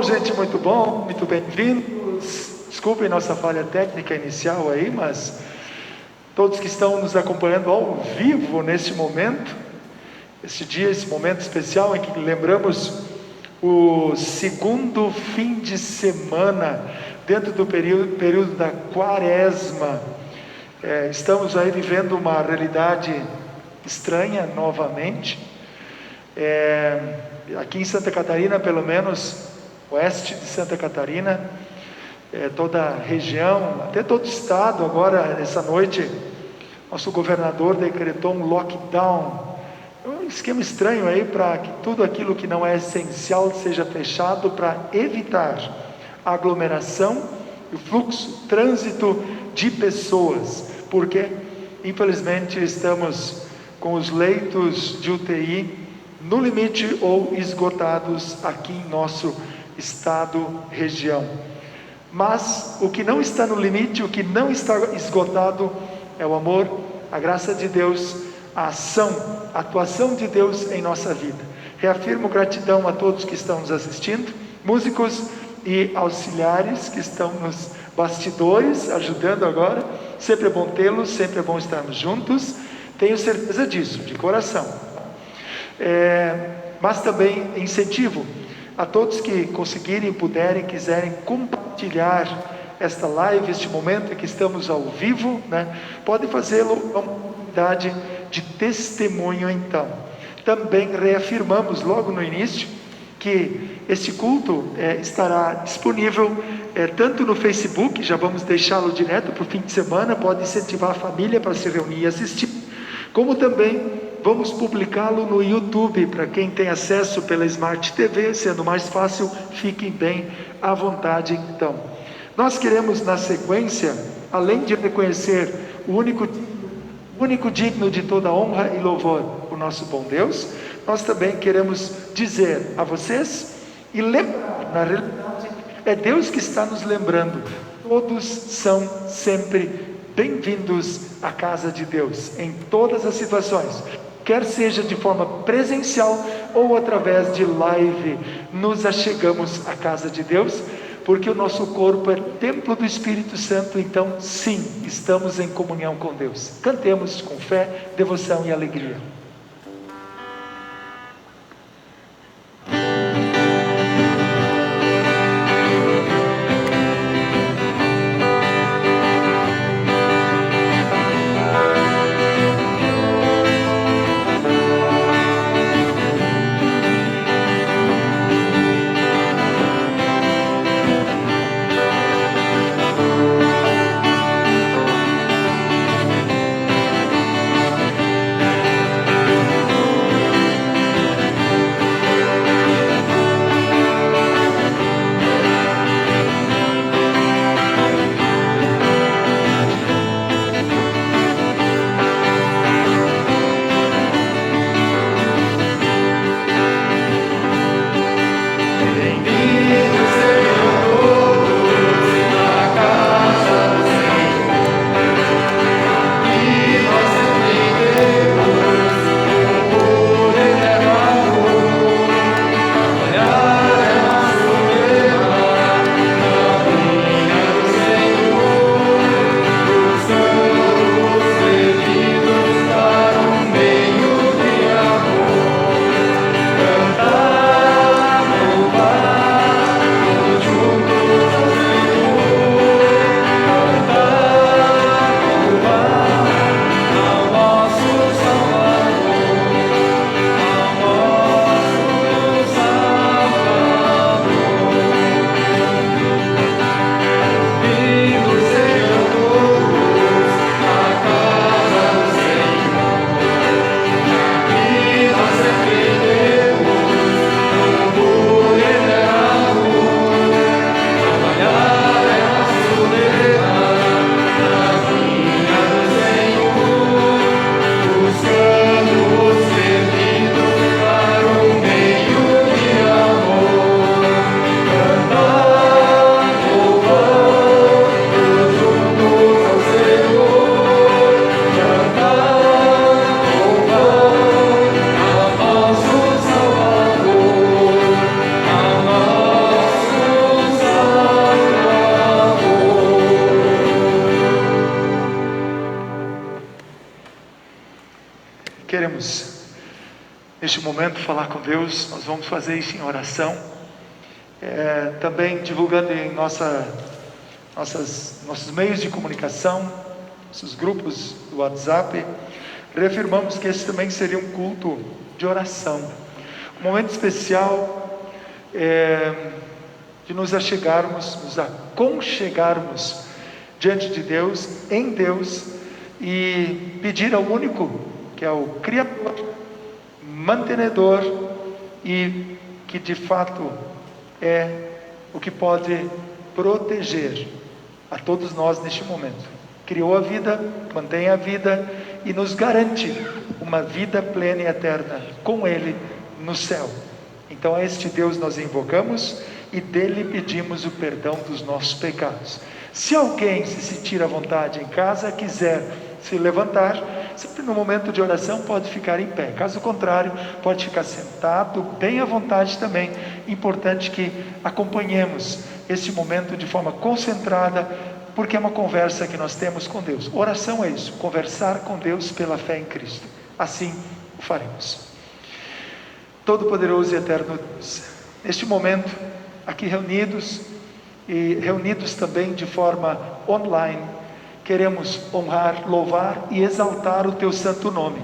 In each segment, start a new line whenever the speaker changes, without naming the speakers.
bom, gente, muito bom, muito bem-vindos. Desculpem nossa falha técnica inicial aí, mas todos que estão nos acompanhando ao vivo nesse momento, esse dia, esse momento especial em que lembramos o segundo fim de semana dentro do período da Quaresma. Estamos aí vivendo uma realidade estranha novamente. Aqui em Santa Catarina, pelo menos oeste de Santa Catarina, toda a região, até todo o estado. Agora, nessa noite, nosso governador decretou um lockdown, um esquema estranho aí para que tudo aquilo que não é essencial seja fechado, para evitar a aglomeração, o fluxo, trânsito de pessoas, porque infelizmente estamos com os leitos de UTI no limite ou esgotados aqui em nosso estado, região. Mas o que não está no limite, o que não está esgotado é o amor, a graça de Deus, a ação, a atuação de Deus em nossa vida. Reafirmo gratidão a todos que estão nos assistindo, músicos e auxiliares que estão nos bastidores ajudando agora. Sempre é bom tê-los, sempre é bom estarmos juntos, tenho certeza disso, de coração. Mas também incentivo a todos que conseguirem, puderem, quiserem compartilhar esta live, este momento em que estamos ao vivo, podem fazê-lo com uma oportunidade de testemunho. Então, também reafirmamos logo no início que este culto estará disponível tanto no Facebook, já vamos deixá-lo direto para o fim de semana, pode incentivar a família para se reunir e assistir, como também vamos publicá-lo no YouTube, para quem tem acesso pela Smart TV, sendo mais fácil, fiquem bem à vontade. Então, nós queremos na sequência, além de reconhecer o único digno de toda honra e louvor, o nosso bom Deus, nós também queremos dizer a vocês e lembrar, na realidade, é Deus que está nos lembrando, todos são sempre bem-vindos à casa de Deus, em todas as situações, quer seja de forma presencial ou através de live, nos achegamos à casa de Deus, porque o nosso corpo é templo do Espírito Santo. Então sim, estamos em comunhão com Deus. Cantemos com fé, devoção e alegria. queremos, neste momento, falar com Deus. Nós vamos fazer isso em oração, também divulgando em nossos meios de comunicação, nossos grupos do WhatsApp. Reafirmamos que esse também seria um culto de oração, um momento especial de nos achegarmos, nos aconchegarmos diante de Deus, em Deus, e pedir ao único, que é o Criador, mantenedor, e que de fato é o que pode proteger a todos nós neste momento. Criou a vida, mantém a vida e nos garante uma vida plena e eterna com Ele no céu. Então a este Deus nós invocamos e dele pedimos o perdão dos nossos pecados. Se alguém se sentir à vontade em casa, quiser se levantar, sempre no momento de oração pode ficar em pé. Caso contrário, pode ficar sentado, bem à vontade também. Importante que acompanhemos esse momento de forma concentrada, porque é uma conversa que nós temos com Deus. Oração é isso, conversar com Deus pela fé em Cristo. Assim o faremos. Todo-Poderoso e Eterno Deus, neste momento, aqui reunidos, e reunidos também de forma online, queremos honrar, louvar e exaltar o Teu santo nome.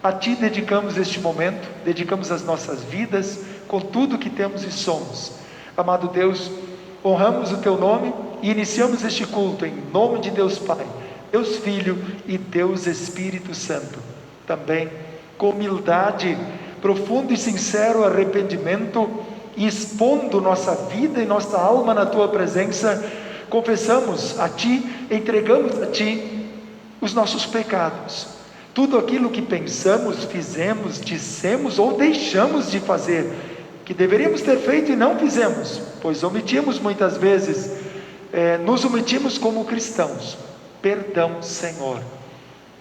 A Ti dedicamos este momento, dedicamos as nossas vidas, com tudo que temos e somos. Amado Deus, honramos o Teu nome e iniciamos este culto em nome de Deus Pai, Deus Filho e Deus Espírito Santo. Também com humildade, profundo e sincero arrependimento, e expondo nossa vida e nossa alma na Tua presença, confessamos a Ti, entregamos a Ti os nossos pecados, tudo aquilo que pensamos, fizemos, dissemos ou deixamos de fazer, que deveríamos ter feito e não fizemos, pois omitimos muitas vezes, nos omitimos como cristãos. Perdão, Senhor.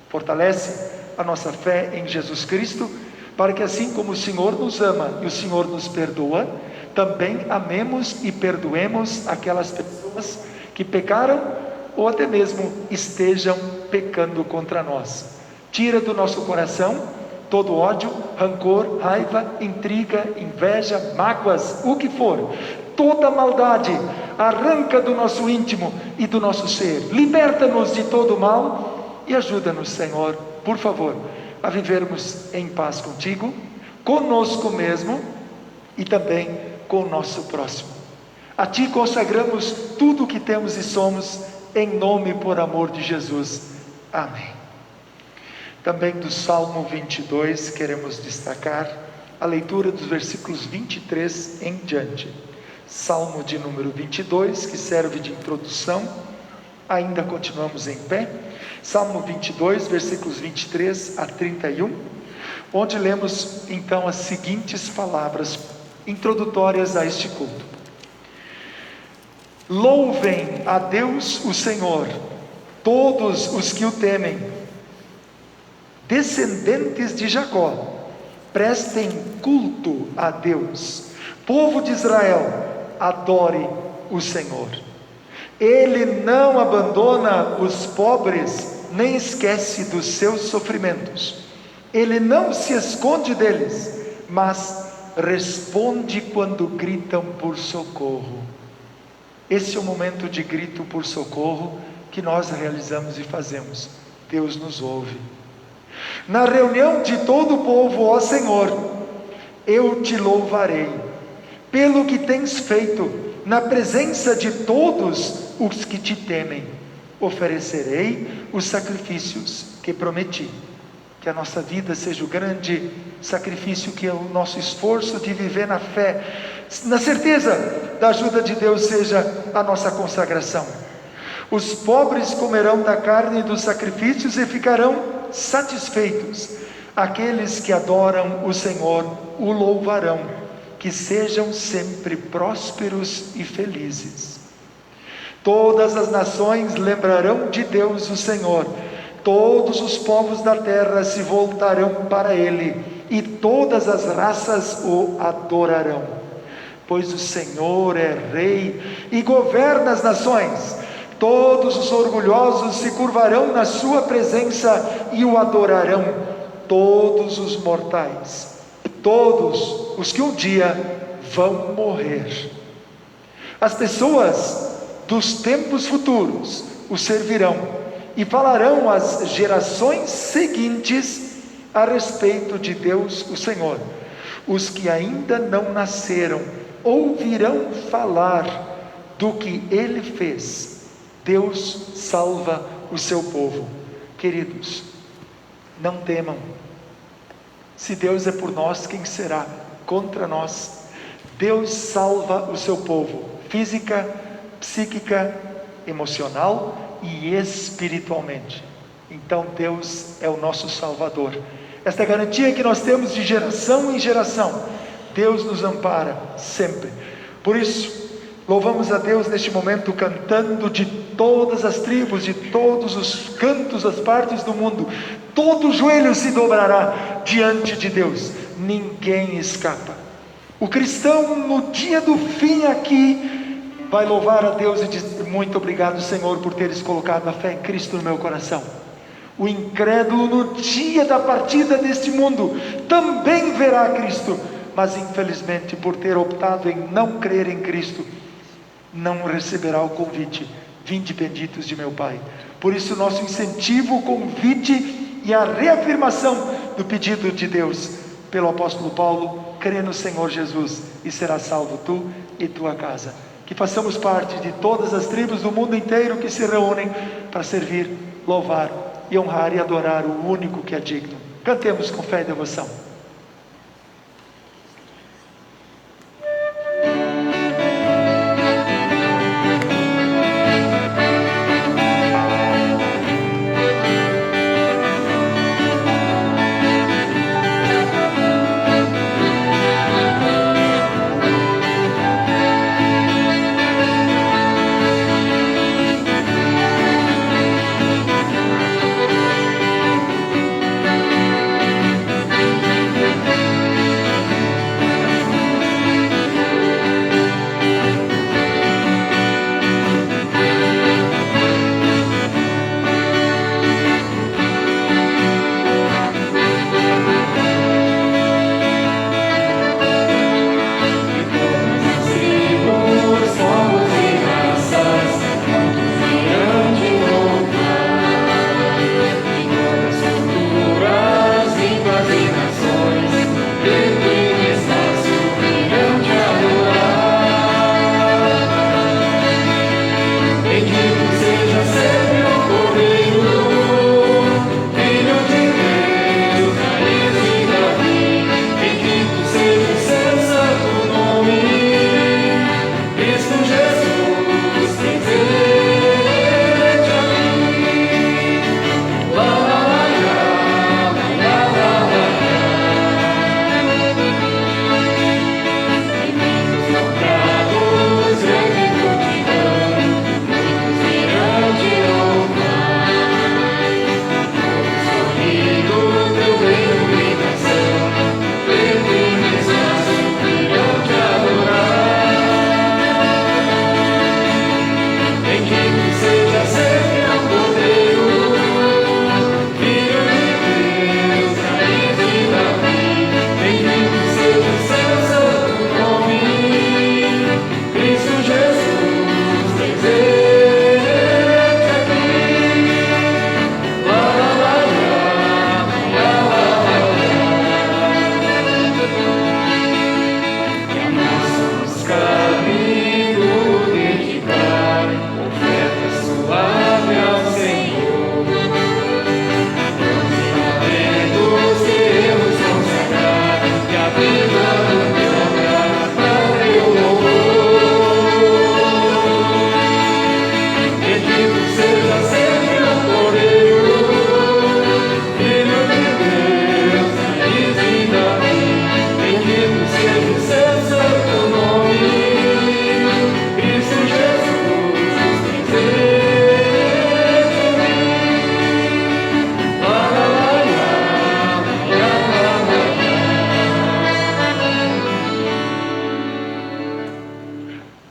Fortalece a nossa fé em Jesus Cristo, para que assim como o Senhor nos ama e o Senhor nos perdoa, também amemos e perdoemos aquelas pessoas que pecaram ou até mesmo estejam pecando contra nós. Tira do nosso coração todo ódio, rancor, raiva, intriga, inveja, mágoas, o que for, toda maldade, arranca do nosso íntimo e do nosso ser, liberta-nos de todo mal e ajuda-nos, Senhor, por favor, a vivermos em paz contigo, conosco mesmo e também com o nosso próximo. A Ti consagramos tudo o que temos e somos, em nome e por amor de Jesus. Amém. Também do Salmo 22 queremos destacar a leitura dos versículos 23 em diante. Salmo de número 22, que serve de introdução. Ainda continuamos em pé. Salmo 22, versículos 23 a 31, onde lemos então as seguintes palavras introdutórias a este culto. Louvem a Deus o Senhor, todos os que o temem, descendentes de Jacó, prestem culto a Deus. Povo de Israel, adore o Senhor. Ele não abandona os pobres, nem esquece dos seus sofrimentos. Ele não se esconde deles, mas responde quando gritam por socorro. Esse é o momento de grito por socorro que nós realizamos e fazemos. Deus nos ouve. Na reunião de todo o povo, ó Senhor, eu te louvarei, pelo que tens feito, na presença de todos os que te temem. Oferecerei os sacrifícios que prometi. Que a nossa vida seja o grande sacrifício, que é o nosso esforço de viver na fé, na certeza da ajuda de Deus, seja a nossa consagração. Os pobres comerão da carne dos sacrifícios e ficarão satisfeitos. Aqueles que adoram o Senhor o louvarão. Que sejam sempre prósperos e felizes. Todas as nações lembrarão de Deus o Senhor. Todos os povos da terra se voltarão para Ele, e todas as raças o adorarão. Pois o Senhor é Rei e governa as nações. Todos os orgulhosos se curvarão na sua presença e o adorarão. todos os mortais, todos os que um dia vão morrer. As pessoas dos tempos futuros o servirão e falarão às gerações seguintes a respeito de Deus o Senhor. Os que ainda não nasceram ouvirão falar do que Ele fez. Deus salva o seu povo. Queridos, não temam. Se Deus é por nós, quem será contra nós? Deus salva o seu povo, física, psíquica, emocional e espiritualmente. Então Deus é o nosso Salvador. Esta é a garantia que nós temos de geração em geração. Deus nos ampara sempre. Por isso, louvamos a Deus neste momento, cantando de todas as tribos, de todos os cantos das partes do mundo. Todo joelho se dobrará diante de Deus. Ninguém escapa. O cristão, no dia do fim aqui, vai louvar a Deus e dizer: muito obrigado, Senhor, por teres colocado a fé em Cristo no meu coração. O incrédulo, no dia da partida deste mundo, também verá Cristo, mas infelizmente, por ter optado em não crer em Cristo, não receberá o convite: vinde benditos de meu Pai. Por isso, nosso incentivo, o convite e a reafirmação do pedido de Deus pelo apóstolo Paulo: crê no Senhor Jesus e serás salvo tu e tua casa. Que façamos parte de todas as tribos do mundo inteiro que se reúnem para servir, louvar e honrar e adorar o único que é digno. Cantemos com fé e devoção.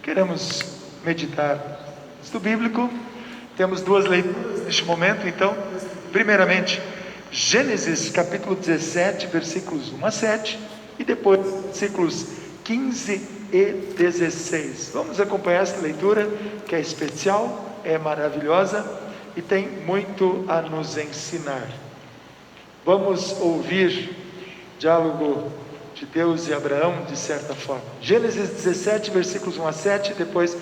Queremos meditar no texto bíblico. Temos duas leituras neste momento. Então, primeiramente, Gênesis capítulo 17, versículos 1 a 7, e depois versículos 15 e 16. Vamos acompanhar esta leitura, que é especial, é maravilhosa e tem muito a nos ensinar. Vamos ouvir diálogo de Deus e Abraão, de certa forma. Gênesis 17, versículos 1 a 7, depois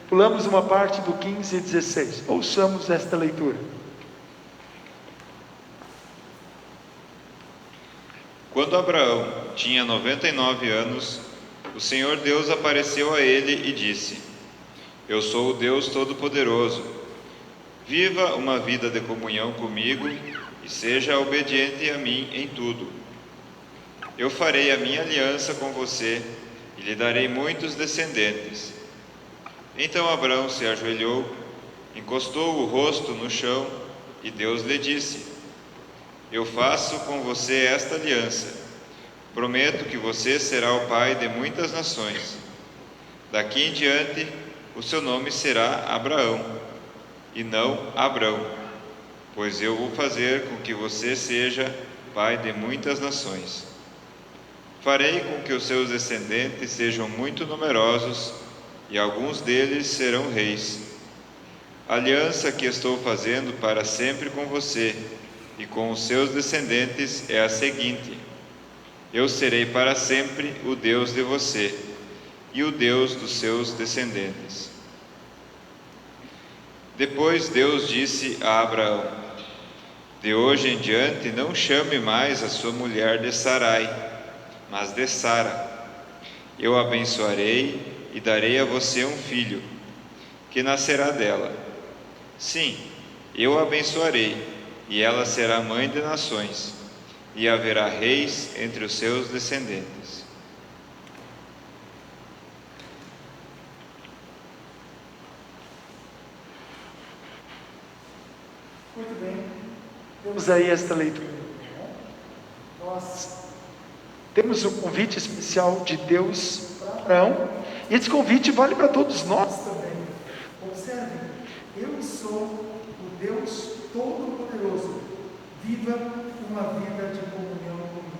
pulamos uma parte do 15 e 16. Ouçamos esta leitura.
Quando Abraão tinha 99 anos, o Senhor Deus apareceu a ele e disse: Eu sou o Deus Todo-Poderoso. Viva uma vida de comunhão comigo e seja obediente a mim em tudo. Eu farei a minha aliança com você e lhe darei muitos descendentes. Então Abraão se ajoelhou, encostou o rosto no chão e Deus lhe disse: Eu faço com você esta aliança. Prometo que você será o pai de muitas nações. Daqui em diante, o seu nome será Abraão, e não Abrão, pois eu vou fazer com que você seja pai de muitas nações. Farei com que os seus descendentes sejam muito numerosos, e alguns deles serão reis. A aliança que estou fazendo para sempre com você e com os seus descendentes é a seguinte: eu serei para sempre o Deus de você e o Deus dos seus descendentes. Depois Deus disse a Abraão: De hoje em diante não chame mais a sua mulher de Sarai, mas de Sara. Eu a abençoarei e darei a você um filho, que nascerá dela. Sim, eu a abençoarei, e ela será mãe de nações, e haverá reis entre os seus descendentes.
Muito bem, temos aí esta leitura. Nós temos um convite especial de Deus para Abraão, e esse convite vale para todos nós também. Observem, eu sou o Deus Todo-Poderoso, viva uma vida de comunhão comigo.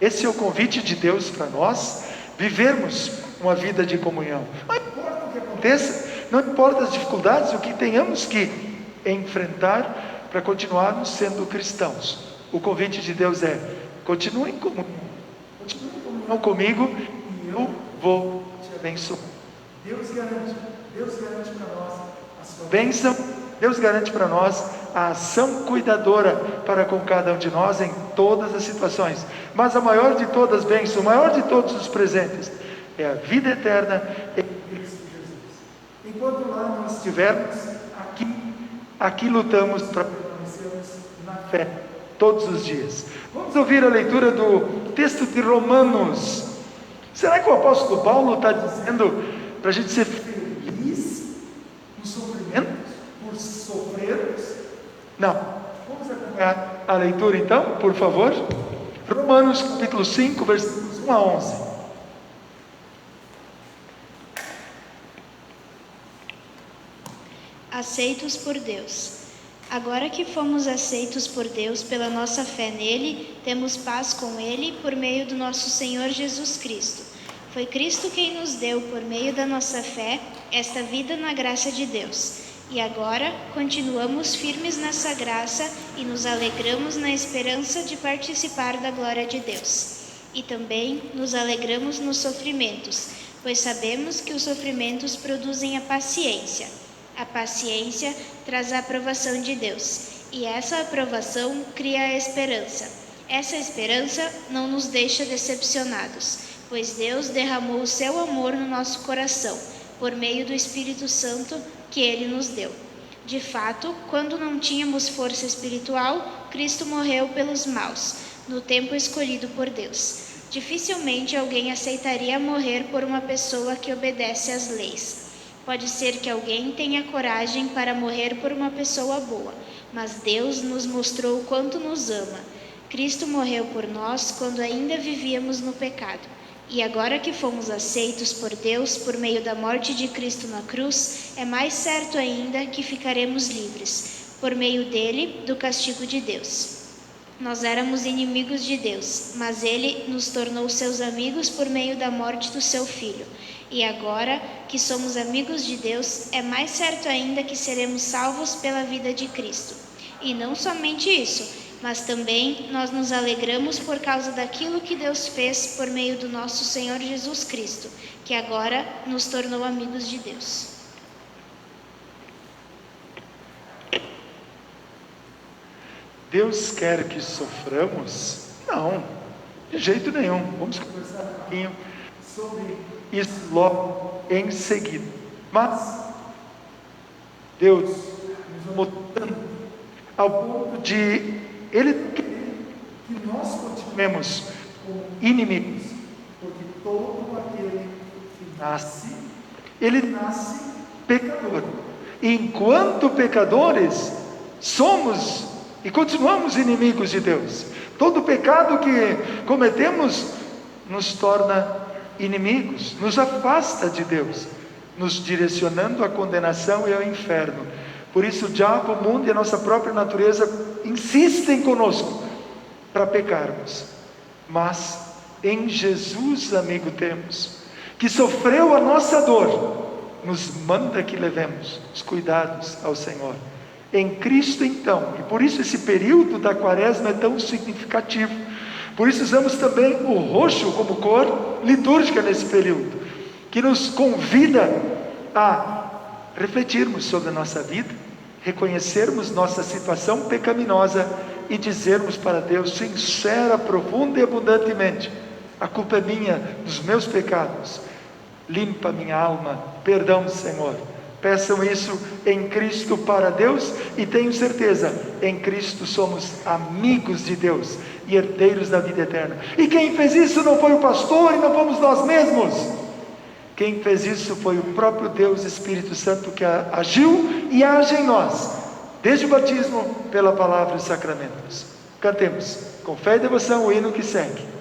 Esse é o convite de Deus para nós, vivermos uma vida de comunhão. Não importa o que aconteça, não importa as dificuldades, o que tenhamos que enfrentar para continuarmos sendo cristãos. O convite de Deus é: continue em comunhão comigo e eu vou te abençoar. Deus garante para nós a sua bênção, Deus garante para nós a ação cuidadora para com cada um de nós em todas as situações. Mas a maior de todas as bênçãos, o maior de todos os presentes, é a vida eterna em Cristo Jesus. Enquanto lá nós estivermos, aqui lutamos para permanecermos na fé todos os dias. Vamos ouvir a leitura do texto de Romanos. Será que o apóstolo Paulo está dizendo para a gente ser feliz no sofrimento, por sofrermos? Não. Vamos acompanhar a leitura então, por favor. Romanos capítulo 5, versículos 1 a 11.
Aceitos por Deus. Agora que fomos aceitos por Deus pela nossa fé nele, temos paz com ele por meio do nosso Senhor Jesus Cristo. Foi Cristo quem nos deu, por meio da nossa fé, esta vida na graça de Deus. E agora continuamos firmes nessa graça e nos alegramos na esperança de participar da glória de Deus. E também nos alegramos nos sofrimentos, pois sabemos que os sofrimentos produzem a paciência. A paciência traz a aprovação de Deus, e essa aprovação cria a esperança. Essa esperança não nos deixa decepcionados, pois Deus derramou o seu amor no nosso coração, por meio do Espírito Santo que Ele nos deu. De fato, quando não tínhamos força espiritual, Cristo morreu pelos maus, no tempo escolhido por Deus. Dificilmente alguém aceitaria morrer por uma pessoa que obedece às leis. Pode ser que alguém tenha coragem para morrer por uma pessoa boa, mas Deus nos mostrou o quanto nos ama. Cristo morreu por nós quando ainda vivíamos no pecado. E agora que fomos aceitos por Deus por meio da morte de Cristo na cruz, é mais certo ainda que ficaremos livres, por meio dele, do castigo de Deus. Nós éramos inimigos de Deus, mas Ele nos tornou seus amigos por meio da morte do seu Filho. E agora que somos amigos de Deus, é mais certo ainda que seremos salvos pela vida de Cristo. E não somente isso, mas também nós nos alegramos por causa daquilo que Deus fez por meio do nosso Senhor Jesus Cristo, que agora nos tornou amigos de Deus.
Deus quer que soframos? Não, de jeito nenhum. Vamos conversar um pouquinho sobre isso logo em seguida. Mas Deus nos amou tanto ao ponto de Ele querer que nós continuemos como inimigos, porque todo aquele que nasce, ele nasce pecador. E enquanto pecadores, somos e continuamos inimigos de Deus. Todo pecado que cometemos nos torna inimigos, nos afasta de Deus, nos direcionando à condenação e ao inferno. Por isso o diabo, o mundo e a nossa própria natureza insistem conosco para pecarmos. Mas em Jesus, amigo, temos, que sofreu a nossa dor, nos manda que levemos os cuidados ao Senhor. Em Cristo então, e por isso esse período da quaresma é tão significativo. Por isso usamos também o roxo como cor litúrgica nesse período, que nos convida a refletirmos sobre a nossa vida, reconhecermos nossa situação pecaminosa e dizermos para Deus sincera, profunda e abundantemente: a culpa é minha, dos meus pecados, limpa minha alma, perdão, Senhor. Peçam isso em Cristo para Deus, e tenho certeza, em Cristo somos amigos de Deus e herdeiros da vida eterna. E quem fez isso não foi o pastor e não fomos nós mesmos. Quem fez isso foi o próprio Deus Espírito Santo, que agiu e age em nós, desde o batismo, pela palavra e os sacramentos. Cantemos com fé e devoção o hino que segue.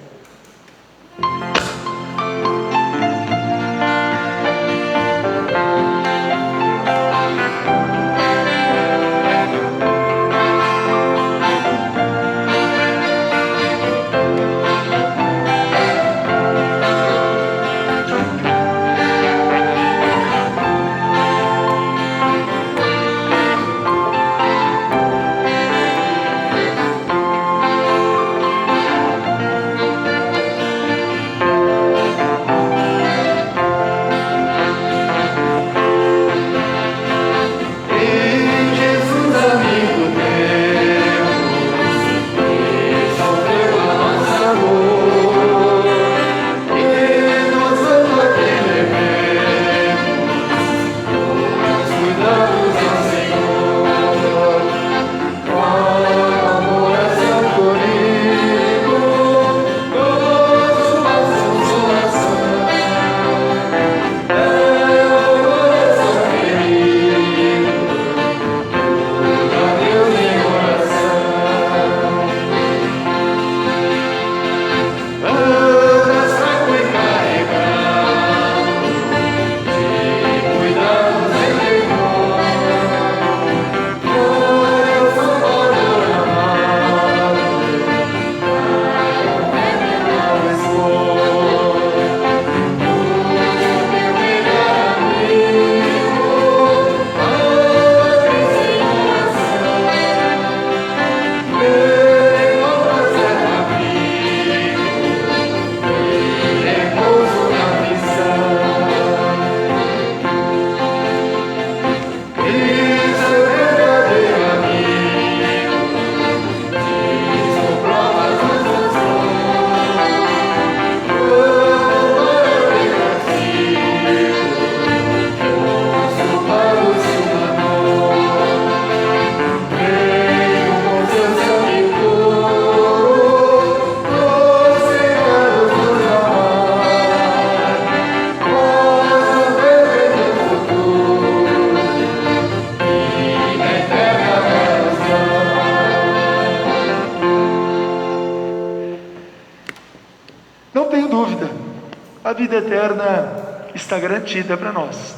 A vida eterna está garantida para nós,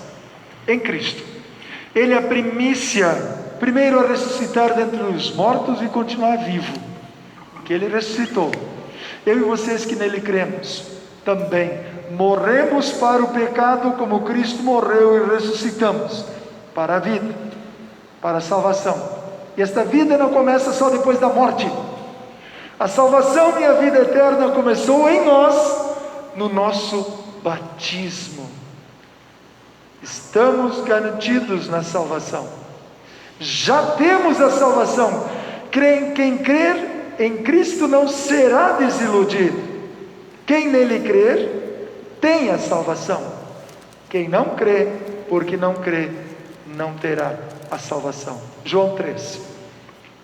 em Cristo. Ele é a primícia, primeiro a ressuscitar dentre os mortos e continuar vivo. porque Ele ressuscitou. Eu e vocês que nele cremos, também morremos para o pecado como Cristo morreu e ressuscitamos para a vida, para a salvação. E esta vida não começa só depois da morte. A salvação e a vida eterna começou em nós, no nosso batismo. Estamos garantidos na salvação. Já temos a salvação. Quem crer em Cristo não será desiludido. Quem nele crer, tem a salvação. Quem não crê, porque não crê, não terá a salvação. João 3.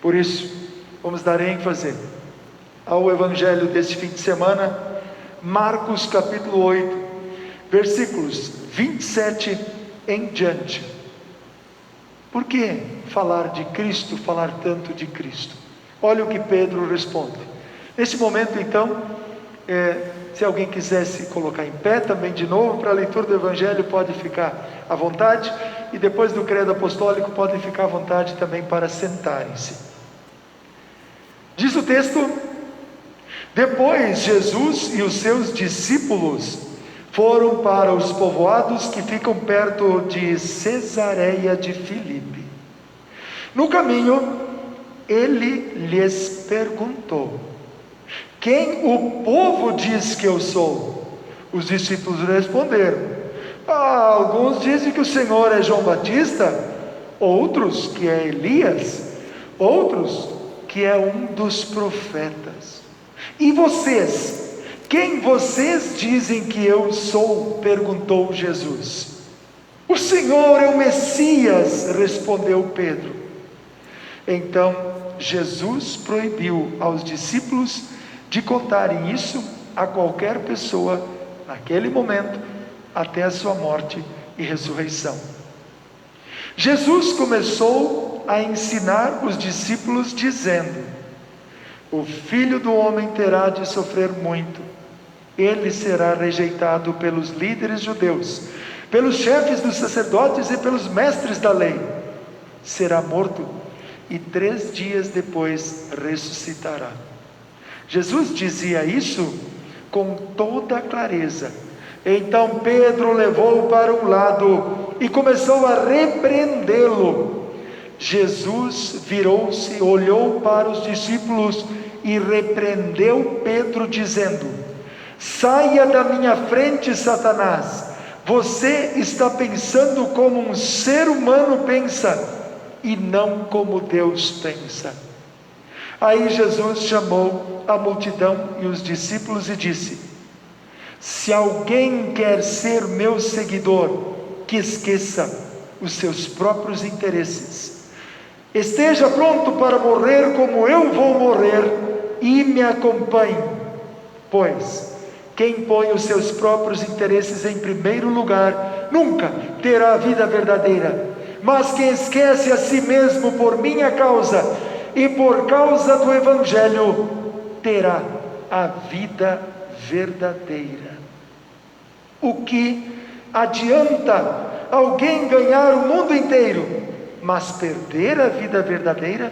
Por isso, vamos dar ênfase ao Evangelho deste fim de semana, Marcos capítulo 8, versículos 27 em diante. Por que falar de Cristo, falar tanto de Cristo? Olha o que Pedro responde. Nesse momento, então, se alguém quisesse colocar em pé também de novo, para a leitura do Evangelho, pode ficar à vontade, e depois do credo apostólico, podem ficar à vontade também para sentarem-se. Diz o texto: depois Jesus e os seus discípulos foram para os povoados que ficam perto de Cesareia de Filipe. No caminho, ele lhes perguntou: quem o povo diz que eu sou? Os discípulos responderam: alguns dizem que o Senhor é João Batista, outros que é Elias, outros que é um dos profetas. E vocês? Quem vocês dizem que eu sou? Perguntou Jesus. O Senhor é o Messias, respondeu Pedro. Então Jesus proibiu aos discípulos de contarem isso a qualquer pessoa naquele momento, até a sua morte e ressurreição. Jesus começou a ensinar os discípulos dizendo: o Filho do Homem terá de sofrer muito, ele será rejeitado pelos líderes judeus, pelos chefes dos sacerdotes e pelos mestres da lei, será morto e 3 dias depois ressuscitará. Jesus dizia isso com toda clareza. Então Pedro levou-o para um lado e começou a repreendê-lo. Jesus virou-se, olhou para os discípulos e repreendeu Pedro, dizendo: saia da minha frente, Satanás, você está pensando como um ser humano pensa, e não como Deus pensa. Aí Jesus chamou a multidão e os discípulos e disse: se alguém quer ser meu seguidor, que esqueça os seus próprios interesses, esteja pronto para morrer como eu vou morrer, e me acompanhe. Pois quem põe os seus próprios interesses em primeiro lugar, nunca terá a vida verdadeira. Mas quem esquece a si mesmo por minha causa e por causa do Evangelho, terá a vida verdadeira. O que adianta alguém ganhar o mundo inteiro, mas perder a vida verdadeira?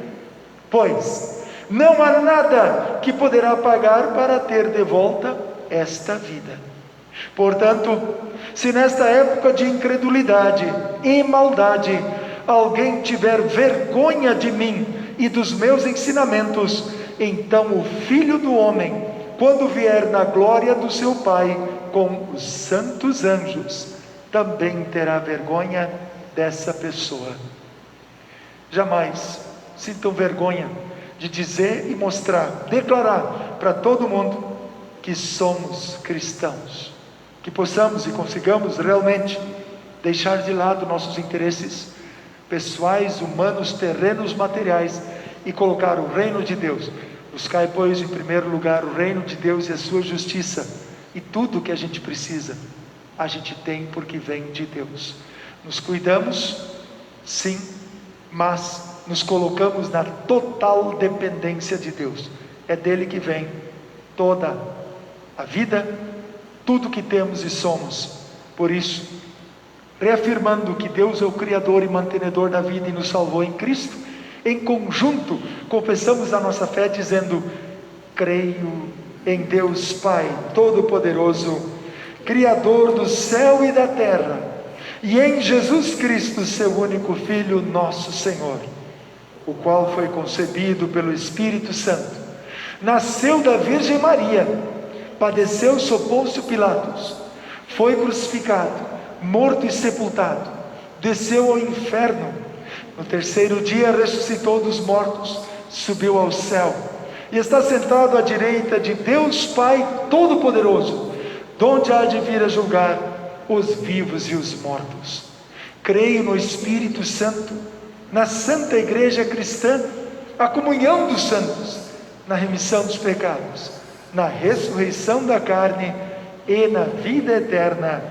Pois não há nada que poderá pagar para ter de volta esta vida. Portanto, se nesta época de incredulidade e maldade alguém tiver vergonha de mim e dos meus ensinamentos, então o Filho do Homem, quando vier na glória do seu Pai com os santos anjos, também terá vergonha dessa pessoa. Jamais sintam vergonha de dizer e mostrar, declarar para todo mundo que somos cristãos. Que possamos e consigamos realmente deixar de lado nossos interesses pessoais, humanos, terrenos, materiais, e colocar o reino de Deus. Buscai, pois, em primeiro lugar o reino de Deus e a sua justiça, e tudo o que a gente precisa, a gente tem porque vem de Deus. Nos cuidamos, sim, mas nos colocamos na total dependência de Deus. É dele que vem toda a vida, tudo que temos e somos. Por isso, reafirmando que Deus é o Criador e mantenedor da vida e nos salvou em Cristo, em conjunto confessamos a nossa fé dizendo: Creio em Deus Pai Todo-Poderoso, Criador do céu e da terra, e em Jesus Cristo, seu único Filho, nosso Senhor, o qual foi concebido pelo Espírito Santo, nasceu da Virgem Maria, padeceu sob Pôncio Pilatos, foi crucificado, morto e sepultado, desceu ao inferno, no terceiro dia ressuscitou dos mortos, subiu ao céu, e está sentado à direita de Deus Pai Todo-Poderoso, donde há de vir a julgar os vivos e os mortos. Creio no Espírito Santo, na Santa Igreja Cristã, a comunhão dos santos, na remissão dos pecados, na ressurreição da carne e na vida eterna.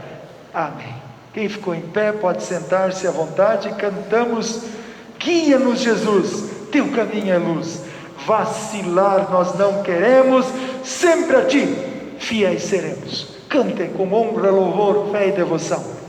Amém. Quem ficou em pé pode sentar-se à vontade. Cantamos: guia-nos, Jesus, teu caminho é luz. Vacilar nós não queremos, sempre a ti fiéis seremos. Cantem com honra, louvor, fé e devoção.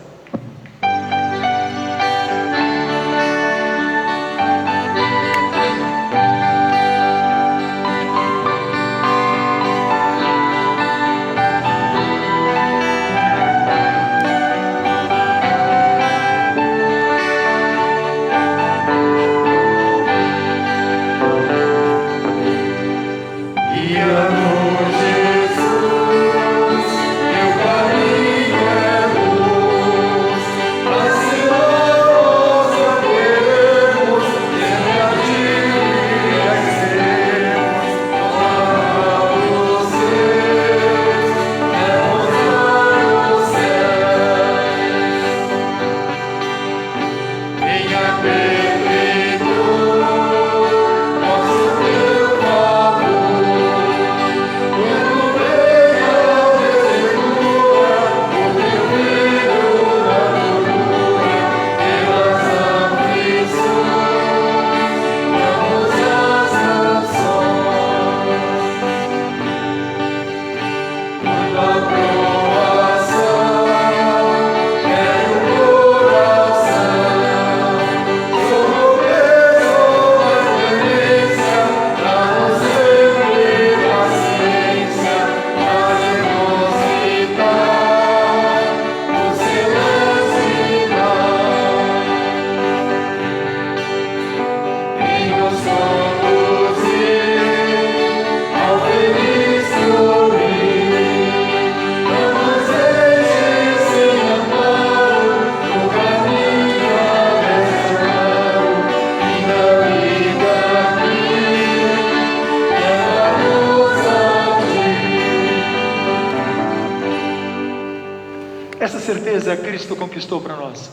Essa certeza Cristo conquistou para nós.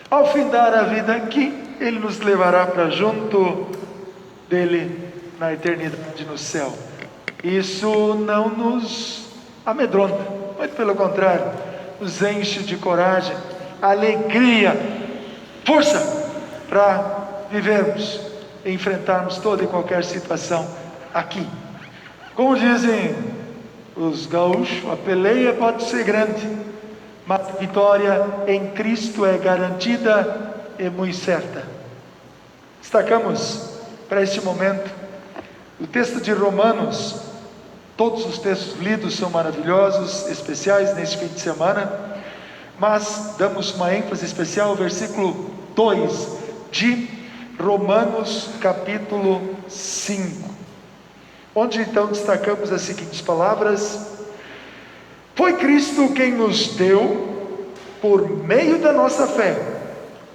Ao findar a vida aqui, Ele nos levará para junto dEle na eternidade no céu. Isso não nos amedronta, muito pelo contrário, nos enche de coragem, alegria, força para vivermos e enfrentarmos toda e qualquer situação aqui. Como dizem os gaúchos, a peleia pode ser grande, mas a vitória em Cristo é garantida e muito certa. Destacamos para este momento o texto de Romanos. Todos os textos lidos são maravilhosos, especiais neste fim de semana, mas damos uma ênfase especial ao versículo 2 de Romanos capítulo 5, onde então destacamos as seguintes palavras: foi Cristo quem nos deu, por meio da nossa fé,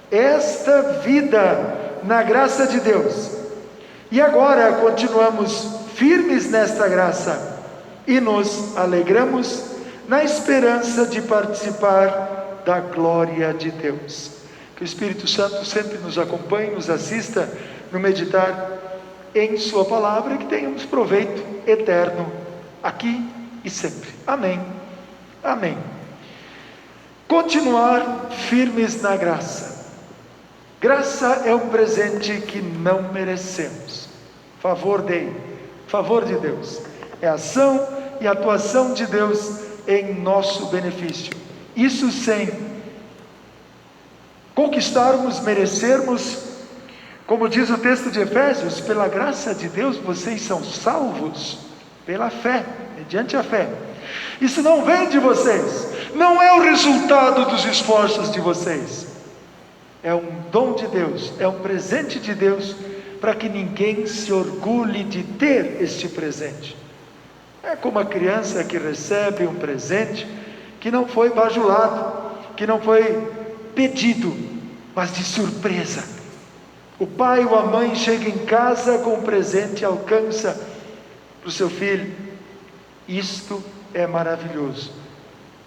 esta vida na graça de Deus, e agora continuamos firmes nesta graça, e nos alegramos na esperança de participar da glória de Deus. Que o Espírito Santo sempre nos acompanhe, nos assista no meditar em sua palavra, e que tenhamos proveito eterno aqui e sempre. Amém. Amém. Continuar firmes na graça. Graça é um presente que não merecemos. Favor de Deus. É a ação e atuação de Deus em nosso benefício. Isso sem conquistarmos, merecermos. Como diz o texto de Efésios, pela graça de Deus vocês são salvos pela fé, mediante a fé. Isso não vem de vocês, não é o resultado dos esforços de vocês, é um dom de Deus, é um presente de Deus, para que ninguém se orgulhe de ter este presente. É como a criança que recebe um presente que não foi bajulado, que não foi pedido, mas de surpresa. O pai ou a mãe chega em casa com um presente e alcança para o seu filho. Isto é maravilhoso.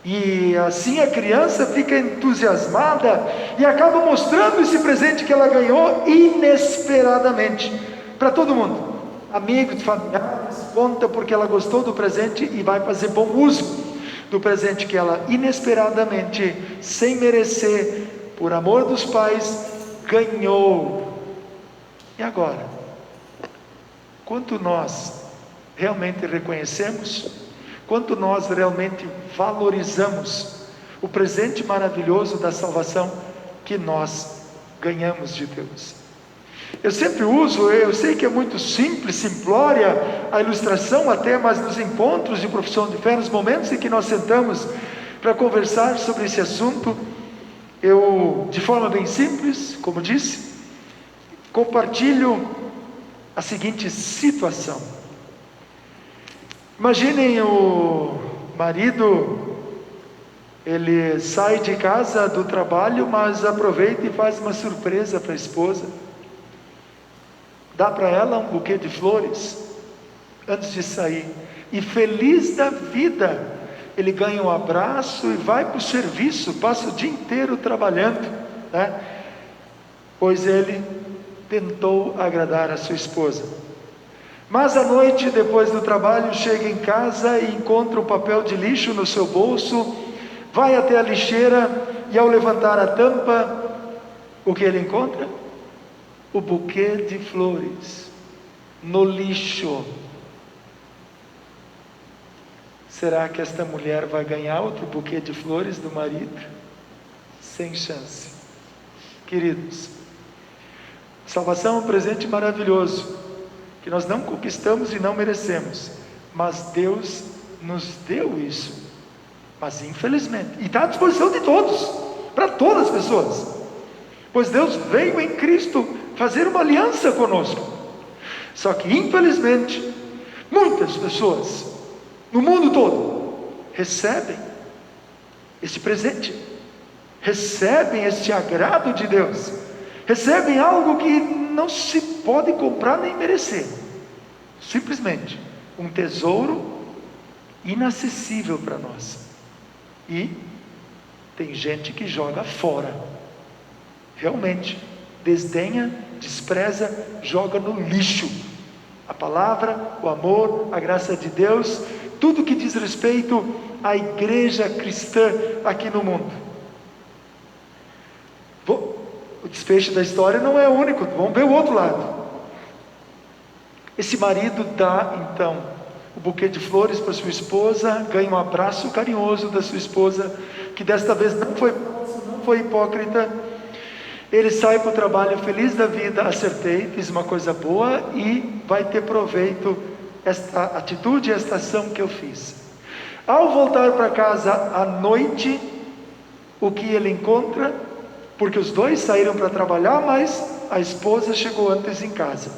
E assim a criança fica entusiasmada e acaba mostrando esse presente que ela ganhou inesperadamente para todo mundo. Amigos, familiares, conta porque ela gostou do presente e vai fazer bom uso do presente que ela inesperadamente, sem merecer, por amor dos pais, ganhou. E agora? Quanto nós realmente reconhecemos, quanto nós realmente valorizamos o presente maravilhoso da salvação que nós ganhamos de Deus? Eu sempre uso, eu sei que é muito simples, simplória a ilustração até, mas nos encontros de profissão de fé, nos momentos em que nós sentamos para conversar sobre esse assunto, eu, de forma bem simples, como disse, compartilho a seguinte situação. Imaginem o marido, ele sai de casa do trabalho, mas aproveita e faz uma surpresa para a esposa. Dá para ela um buquê de flores antes de sair, e feliz da vida, ele ganha um abraço e vai para o serviço, passa o dia inteiro trabalhando, né? Pois ele tentou agradar a sua esposa. Mas à noite, depois do trabalho, chega em casa e encontra um papel de lixo no seu bolso, vai até a lixeira e ao levantar a tampa, o que ele encontra? O buquê de flores no lixo. Será que esta mulher vai ganhar outro buquê de flores do marido? Sem chance. Queridos, salvação é um presente maravilhoso, que nós não conquistamos e não merecemos, mas Deus nos deu isso. Mas infelizmente, e está à disposição de todos, para todas as pessoas, pois Deus veio em Cristo fazer uma aliança conosco. Só que infelizmente, muitas pessoas no mundo todo recebem este presente, recebem este agrado de Deus, recebem algo que não se pode comprar nem merecer, simplesmente um tesouro inacessível para nós, e tem gente que joga fora, realmente desdenha, despreza, joga no lixo a palavra, o amor, a graça de Deus, tudo que diz respeito à igreja cristã aqui no mundo. O desfecho da história não é único, vamos ver o outro lado. Esse marido dá então o buquê de flores para sua esposa, ganha um abraço carinhoso da sua esposa, que desta vez não foi hipócrita. Ele sai para o trabalho feliz da vida, acertei, fiz uma coisa boa e vai ter proveito esta atitude, esta ação que eu fiz. Ao voltar para casa à noite, o que ele encontra? Porque os dois saíram para trabalhar, mas a esposa chegou antes em casa.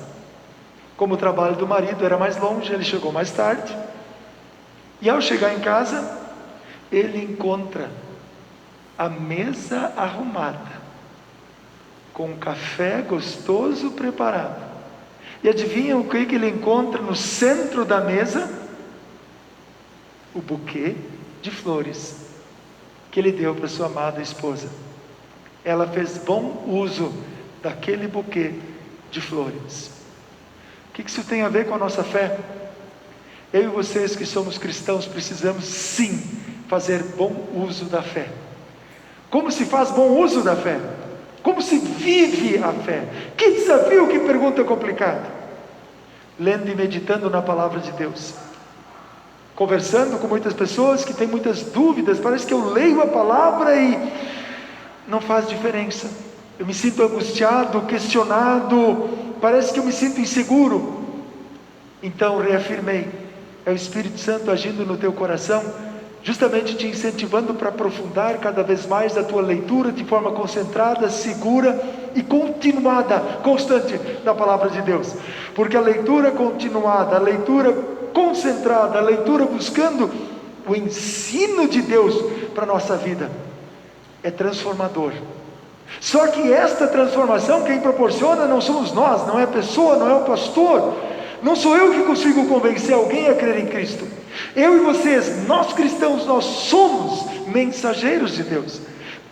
Como o trabalho do marido era mais longe, ele chegou mais tarde. E ao chegar em casa, ele encontra a mesa arrumada, com um café gostoso preparado. E adivinha o que ele encontra no centro da mesa? O buquê de flores que ele deu para sua amada esposa. Ela fez bom uso daquele buquê de flores. O que isso tem a ver com a nossa fé? Eu e vocês que somos cristãos precisamos sim fazer bom uso da fé. Como se faz bom uso da fé? Como se vive a fé? Que desafio, que pergunta complicada. Lendo e meditando na palavra de Deus, conversando com muitas pessoas que têm muitas dúvidas. Parece que eu leio a palavra e não faz diferença. Eu me sinto angustiado, questionado, parece que eu me sinto inseguro. Então reafirmei, É o Espírito Santo agindo no teu coração, justamente te incentivando para aprofundar cada vez mais a tua leitura de forma concentrada, segura e continuada, constante da palavra de Deus. Porque a leitura continuada, a leitura concentrada, a leitura buscando o ensino de Deus para a nossa vida, é transformador. Só que esta transformação quem proporciona não somos nós, não é a pessoa, não é o pastor, não sou eu que consigo convencer alguém a crer em Cristo. Eu e vocês, nós cristãos, nós somos mensageiros de Deus,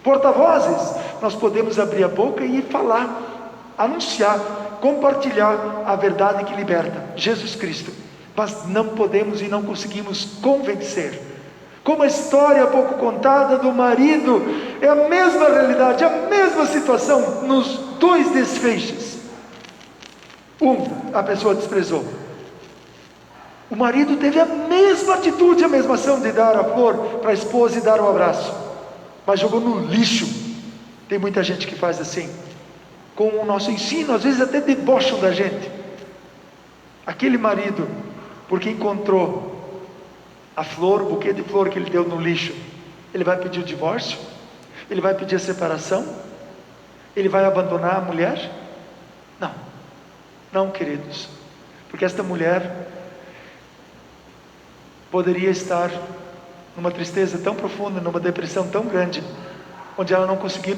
porta-vozes. Nós podemos abrir a boca e falar, anunciar, compartilhar a verdade que liberta, Jesus Cristo. Mas não podemos e não conseguimos convencer. Como a história pouco contada do marido, é a mesma realidade, a mesma situação nos dois desfechos. A pessoa desprezou. O marido teve a mesma atitude, a mesma ação de dar a flor para a esposa e dar um abraço, mas jogou no lixo. Tem muita gente que faz assim, com o nosso ensino, às vezes até debocham da gente. Aquele marido, porque encontrou a flor, o buquê de flor que ele deu no lixo, ele vai pedir o divórcio? Ele vai pedir a separação? Ele vai abandonar a mulher? Não, queridos, porque esta mulher poderia estar numa tristeza tão profunda, numa depressão tão grande, onde ela não conseguia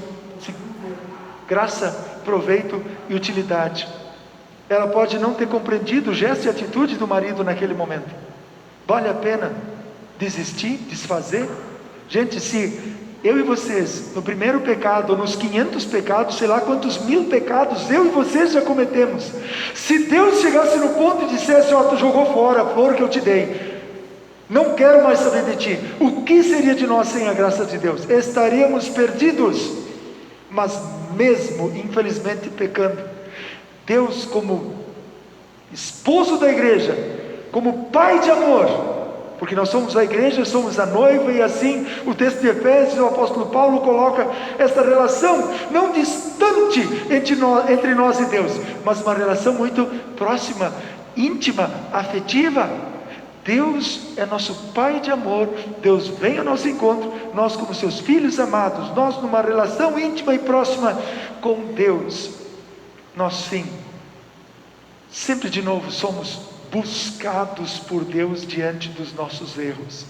graça, proveito e utilidade. Ela pode não ter compreendido o gesto e a atitude do marido naquele momento. Vale a pena desistir, desfazer? Gente, se eu e vocês, no primeiro pecado, ou nos 500 pecados, sei lá quantos 1000 pecados eu e vocês já cometemos, se Deus chegasse no ponto e dissesse: ó, tu jogou fora a flor que eu te dei, não quero mais saber de ti, o que seria de nós sem a graça de Deus? Estaríamos perdidos. Mas mesmo, infelizmente, pecando, Deus, como esposo da igreja, como pai de amor, porque nós somos a igreja, somos a noiva, e assim o texto de Efésios, o apóstolo Paulo coloca essa relação não distante entre nós e Deus, mas uma relação muito próxima, íntima, afetiva. Deus é nosso Pai de amor. Deus vem ao nosso encontro, nós como seus filhos amados, nós numa relação íntima e próxima com Deus, nós sim, sempre de novo somos buscados por Deus diante dos nossos erros.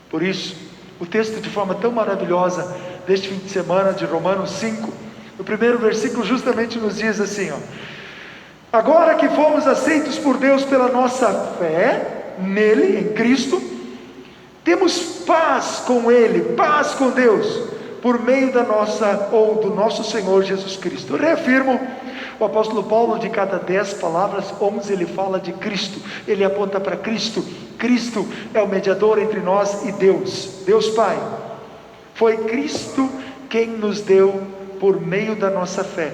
Por isso, o texto de forma tão maravilhosa deste fim de semana de Romanos 5, no primeiro versículo justamente nos diz assim, ó: agora que fomos aceitos por Deus pela nossa fé nele, em Cristo, temos paz com Ele, paz com Deus, por meio do nosso Senhor Jesus Cristo. Eu reafirmo, o apóstolo Paulo, de cada 10 palavras, 11 ele fala de Cristo, ele aponta para Cristo. Cristo é o mediador entre nós e Deus, Deus Pai. Foi Cristo quem nos deu por meio da nossa fé.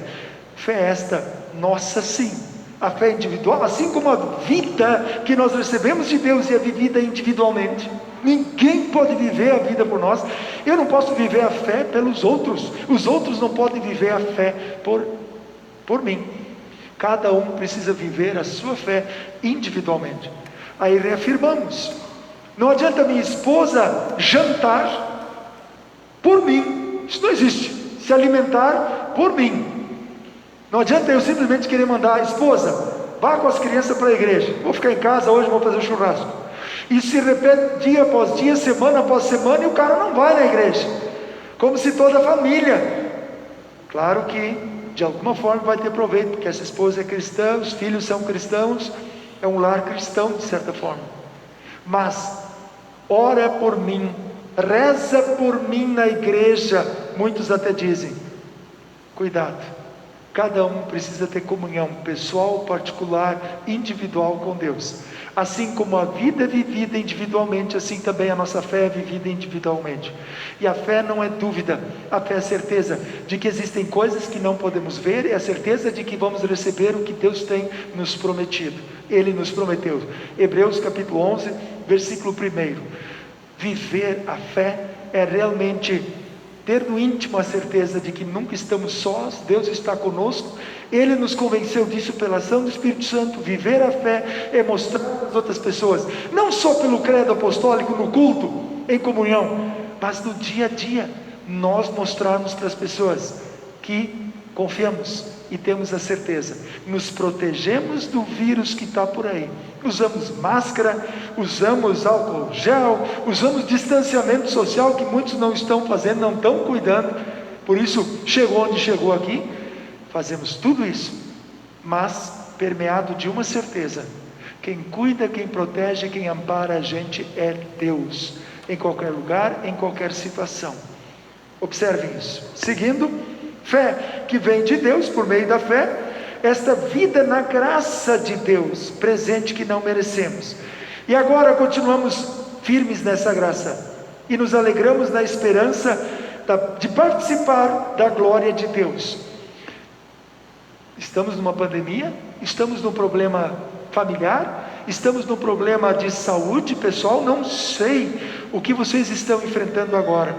Fé esta, nossa sim, a fé individual, assim como a vida que nós recebemos de Deus e é vivida individualmente. Ninguém pode viver a vida por nós. Eu não posso viver a fé pelos outros, os outros não podem viver a fé por mim. Cada um precisa viver a sua fé individualmente. Aí reafirmamos, não adianta minha esposa jantar por mim, isso não existe. Se alimentar por mim, não adianta eu simplesmente querer mandar a esposa, vá com as crianças para a igreja, vou ficar em casa hoje, vou fazer churrasco. E se repete dia após dia, semana após semana, e o cara não vai na igreja, como se toda a família, claro que de alguma forma vai ter proveito, porque essa esposa é cristã, os filhos são cristãos, é um lar cristão de certa forma, mas ora por mim, reza por mim na igreja. Muitos até dizem, cuidado, cada um precisa ter comunhão pessoal, particular, individual com Deus. Assim como a vida é vivida individualmente, assim também a nossa fé é vivida individualmente. E a fé não é dúvida, a fé é certeza de que existem coisas que não podemos ver, é a certeza de que vamos receber o que Deus tem nos prometido. Ele nos prometeu. Hebreus capítulo 11, versículo 1. Viver a fé é realmente ter no íntimo a certeza de que nunca estamos sós, Deus está conosco, Ele nos convenceu disso pela ação do Espírito Santo. Viver a fé é mostrar às outras pessoas, não só pelo credo apostólico no culto, em comunhão, mas no dia a dia, nós mostrarmos para as pessoas que confiamos e temos a certeza, nos protegemos do vírus que está por aí, usamos máscara, usamos álcool gel, usamos distanciamento social, que muitos não estão fazendo, não estão cuidando, por isso chegou onde chegou aqui. Fazemos tudo isso, mas permeado de uma certeza: quem cuida, quem protege, quem ampara a gente é Deus, em qualquer lugar, em qualquer situação. Observem isso. Seguindo, fé que vem de Deus por meio da fé, esta vida na graça de Deus, presente que não merecemos. E agora continuamos firmes nessa graça, e nos alegramos na esperança de participar da glória de Deus. Estamos numa pandemia, estamos num problema familiar, estamos num problema de saúde pessoal, não sei o que vocês estão enfrentando agora.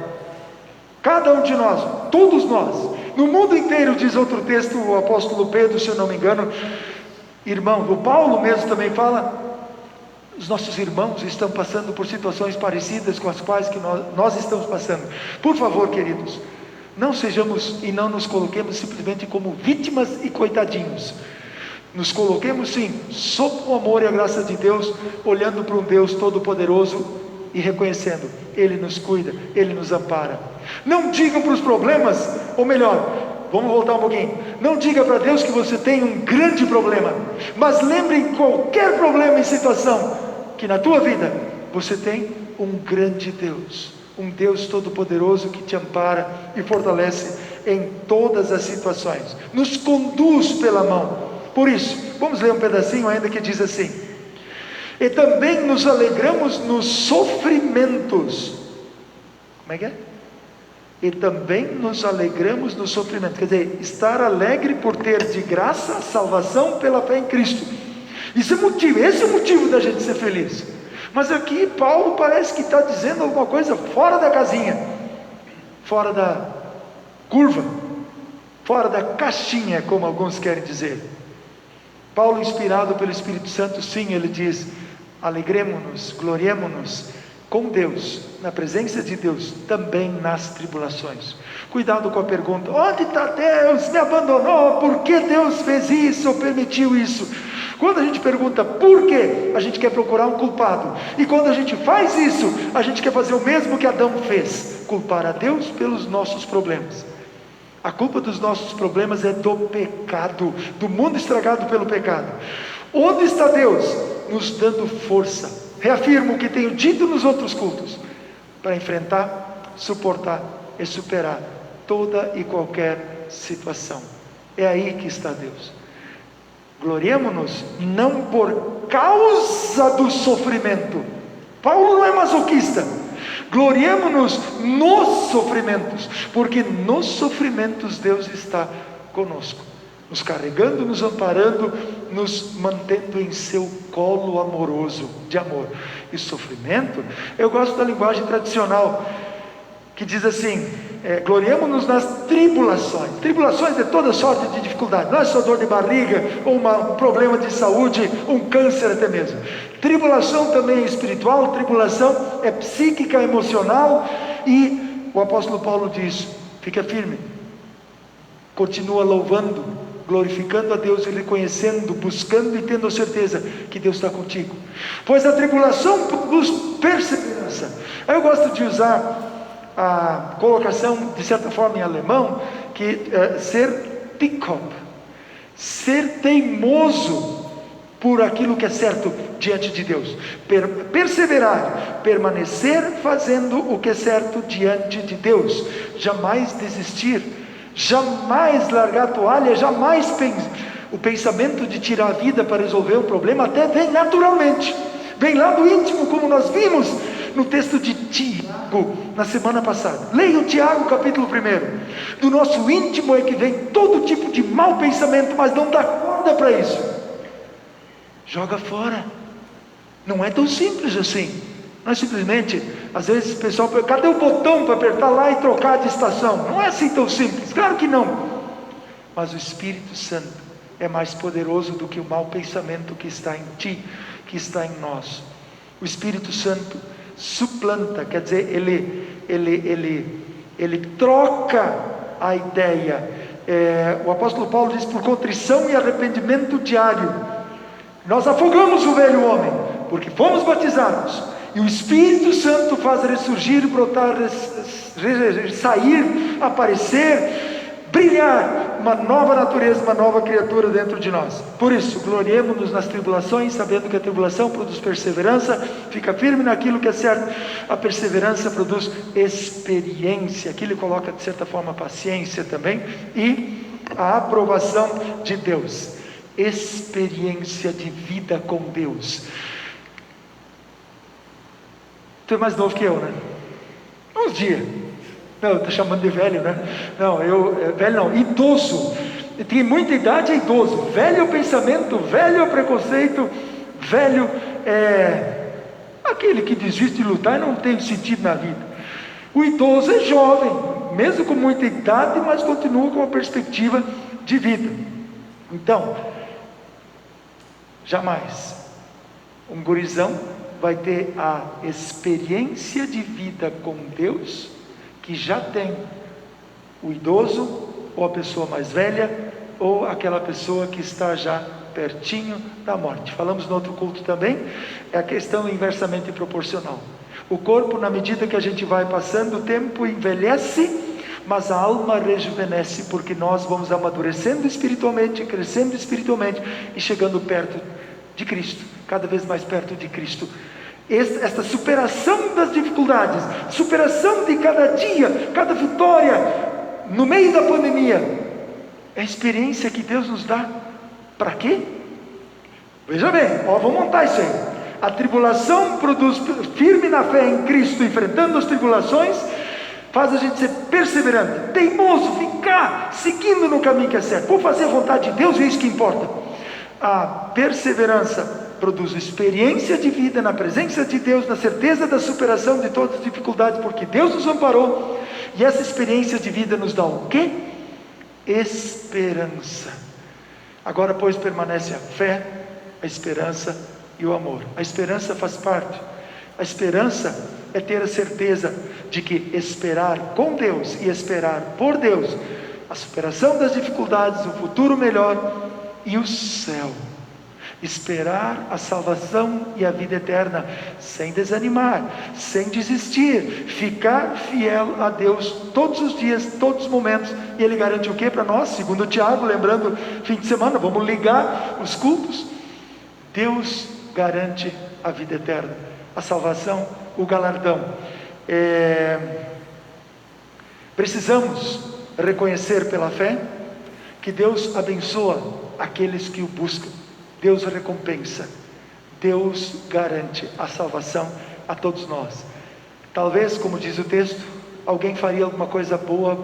Cada um de nós, todos nós, no mundo inteiro, diz outro texto, o apóstolo Pedro, se eu não me engano, irmão, o Paulo mesmo também fala, os nossos irmãos estão passando por situações parecidas com as quais que nós estamos passando. Por favor, queridos, não sejamos e não nos coloquemos simplesmente como vítimas e coitadinhos. Nos coloquemos sim, sob o amor e a graça de Deus, olhando para um Deus todo-poderoso e reconhecendo, Ele nos cuida, Ele nos ampara. Não diga para os problemas, ou melhor, vamos voltar um pouquinho, não diga para Deus que você tem um grande problema, mas lembre em qualquer problema e situação, que na tua vida, você tem um grande Deus, um Deus todo-poderoso que te ampara e fortalece em todas as situações, nos conduz pela mão. Por isso, vamos ler um pedacinho ainda que diz assim: e também nos alegramos nos sofrimentos. Como é que é? E também nos alegramos nos sofrimentos, quer dizer, estar alegre por ter de graça a salvação pela fé em Cristo. Isso é motivo, esse é o motivo da gente ser feliz. Mas aqui Paulo parece que está dizendo alguma coisa fora da casinha, fora da curva, fora da caixinha, como alguns querem dizer. Paulo, inspirado pelo Espírito Santo, sim, ele diz: alegremo-nos, gloriemo-nos com Deus, na presença de Deus, também nas tribulações. Cuidado com a pergunta: onde está Deus? Me abandonou? Por que Deus fez isso ou permitiu isso? Quando a gente pergunta por quê, a gente quer procurar um culpado. E quando a gente faz isso, a gente quer fazer o mesmo que Adão fez: culpar a Deus pelos nossos problemas. A culpa dos nossos problemas é do pecado, do mundo estragado pelo pecado. Onde está Deus? Nos dando força. Reafirmo o que tenho dito nos outros cultos, para enfrentar, suportar e superar toda e qualquer situação. É aí que está Deus. Gloriemo-nos não por causa do sofrimento. Paulo não é masoquista. Gloriemo-nos nos sofrimentos, porque nos sofrimentos Deus está conosco, nos carregando, nos amparando, nos mantendo em seu colo amoroso, de amor. E sofrimento, eu gosto da linguagem tradicional, que diz assim: gloriemo-nos nas tribulações. Tribulações é toda sorte de dificuldade, não é só dor de barriga, ou um problema de saúde, um câncer até mesmo. Tribulação também é espiritual, tribulação é psíquica, emocional. E o apóstolo Paulo diz: fica firme, continua louvando, glorificando a Deus e reconhecendo, buscando e tendo a certeza que Deus está contigo, pois a tribulação produz perseverança. Eu gosto de usar a colocação, de certa forma em alemão, que ser dickhop, ser teimoso por aquilo que é certo diante de Deus, perseverar, permanecer fazendo o que é certo diante de Deus, jamais desistir, jamais largar a toalha, jamais o pensamento de tirar a vida para resolver um problema até vem naturalmente, vem lá do íntimo, como nós vimos no texto de Tiago na semana passada. Leia o Tiago capítulo 1. Do nosso íntimo é que vem todo tipo de mau pensamento, mas não dá corda para isso. Joga fora. Não é tão simples assim. Não é simplesmente, às vezes o pessoal pergunta, cadê o botão para apertar lá e trocar de estação? Não é assim tão simples, claro que não. Mas o Espírito Santo é mais poderoso do que o mau pensamento que está em ti, que está em nós. O Espírito Santo suplanta, quer dizer, ele troca a ideia. O apóstolo Paulo diz, por contrição e arrependimento diário, nós afogamos o velho homem, porque fomos batizados, e o Espírito Santo faz ressurgir, brotar, sair, aparecer, brilhar uma nova natureza, uma nova criatura dentro de nós. Por isso, gloriemo-nos nas tribulações, sabendo que a tribulação produz perseverança. Fica firme naquilo que é certo. A perseverança produz experiência. Aqui ele coloca de certa forma paciência também, e a aprovação de Deus, experiência de vida com Deus. Tu é mais novo que eu, né? Uns dias. Não, eu estou chamando de velho, né? Não, velho não, idoso. Tem muita idade, é idoso. Velho é o pensamento, velho é o preconceito, velho é aquele que desiste de lutar e não tem sentido na vida. O idoso é jovem, mesmo com muita idade, mas continua com uma perspectiva de vida. Então, jamais um gurizão vai ter a experiência de vida com Deus que já tem o idoso, ou a pessoa mais velha, ou aquela pessoa que está já pertinho da morte. Falamos no outro culto também, é a questão inversamente proporcional. O corpo, na medida que a gente vai passando o tempo, envelhece, mas a alma rejuvenesce, porque nós vamos amadurecendo espiritualmente, crescendo espiritualmente, e chegando perto de Cristo, cada vez mais perto de Cristo. Esta superação das dificuldades, superação de cada dia, cada vitória, no meio da pandemia, é a experiência que Deus nos dá. Para quê? Veja bem, vamos montar isso aí. A tribulação produz, firme na fé em Cristo, enfrentando as tribulações, faz a gente ser perseverante, teimoso, ficar seguindo no caminho que é certo, por fazer a vontade de Deus, é isso que importa. A perseverança produz experiência de vida na presença de Deus, na certeza da superação de todas as dificuldades, porque Deus nos amparou, e essa experiência de vida nos dá o quê? Esperança. Agora, pois, permanece a fé, a esperança e o amor. A esperança faz parte. A esperança é ter a certeza de que esperar com Deus e esperar por Deus, a superação das dificuldades, o futuro melhor e o céu. Esperar a salvação e a vida eterna, sem desanimar, sem desistir, ficar fiel a Deus todos os dias, todos os momentos. E Ele garante o que para nós? Segundo Tiago, lembrando, fim de semana, vamos ligar os cultos. Deus garante a vida eterna, a salvação, o galardão. Precisamos reconhecer pela fé que Deus abençoa aqueles que o buscam. Deus recompensa, Deus garante a salvação a todos nós. Talvez, como diz o texto, alguém faria alguma coisa boa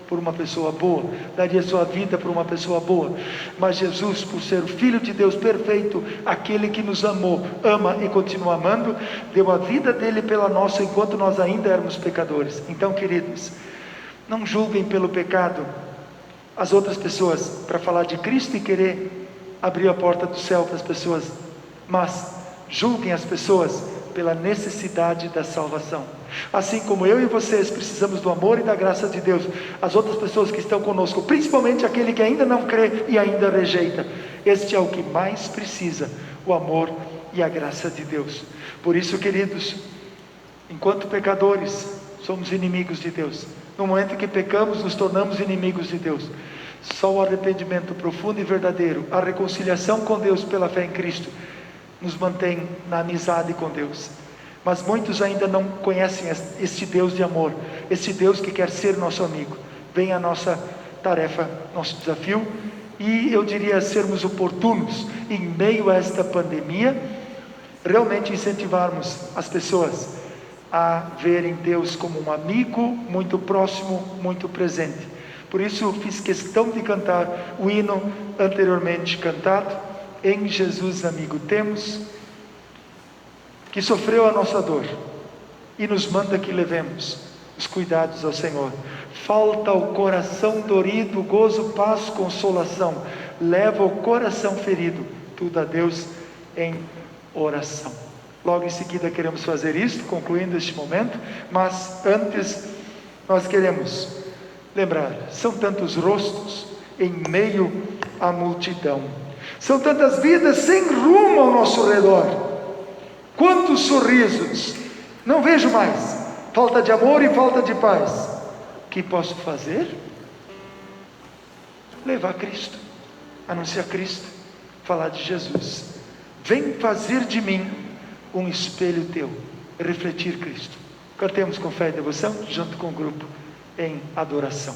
por uma pessoa boa, daria sua vida por uma pessoa boa, mas Jesus, por ser o Filho de Deus perfeito, aquele que nos amou, ama e continua amando, deu a vida dele pela nossa, enquanto nós ainda éramos pecadores. Então, queridos, não julguem pelo pecado as outras pessoas, para falar de Cristo e querer abrir a porta do céu para as pessoas, mas julguem as pessoas pela necessidade da salvação. Assim como eu e vocês precisamos do amor e da graça de Deus, as outras pessoas que estão conosco, principalmente aquele que ainda não crê e ainda rejeita, este é o que mais precisa, o amor e a graça de Deus. Por isso, queridos, enquanto pecadores, somos inimigos de Deus. No momento em que pecamos, nos tornamos inimigos de Deus. Só o arrependimento profundo e verdadeiro, a reconciliação com Deus pela fé em Cristo, nos mantém na amizade com Deus. Mas muitos ainda não conhecem este Deus de amor, este Deus que quer ser nosso amigo. Vem a nossa tarefa, nosso desafio, e eu diria sermos oportunos em meio a esta pandemia, realmente incentivarmos as pessoas a verem Deus como um amigo muito próximo, muito presente. Por isso fiz questão de cantar o hino anteriormente cantado, Em Jesus Amigo Temos. que sofreu a nossa dor e nos manda que levemos os cuidados ao Senhor. Falta o coração dorido, gozo, paz, consolação. Leva o coração ferido, tudo a Deus em oração. Logo em seguida queremos fazer isto, concluindo este momento, mas antes nós queremos lembrar, são tantos rostos em meio à multidão, são tantas vidas sem rumo ao nosso redor, quantos sorrisos, não vejo mais, falta de amor e falta de paz. O que posso fazer? Levar Cristo, anunciar Cristo, falar de Jesus. Vem fazer de mim um espelho teu, refletir Cristo. Cantemos com fé e devoção, junto com o grupo, em adoração.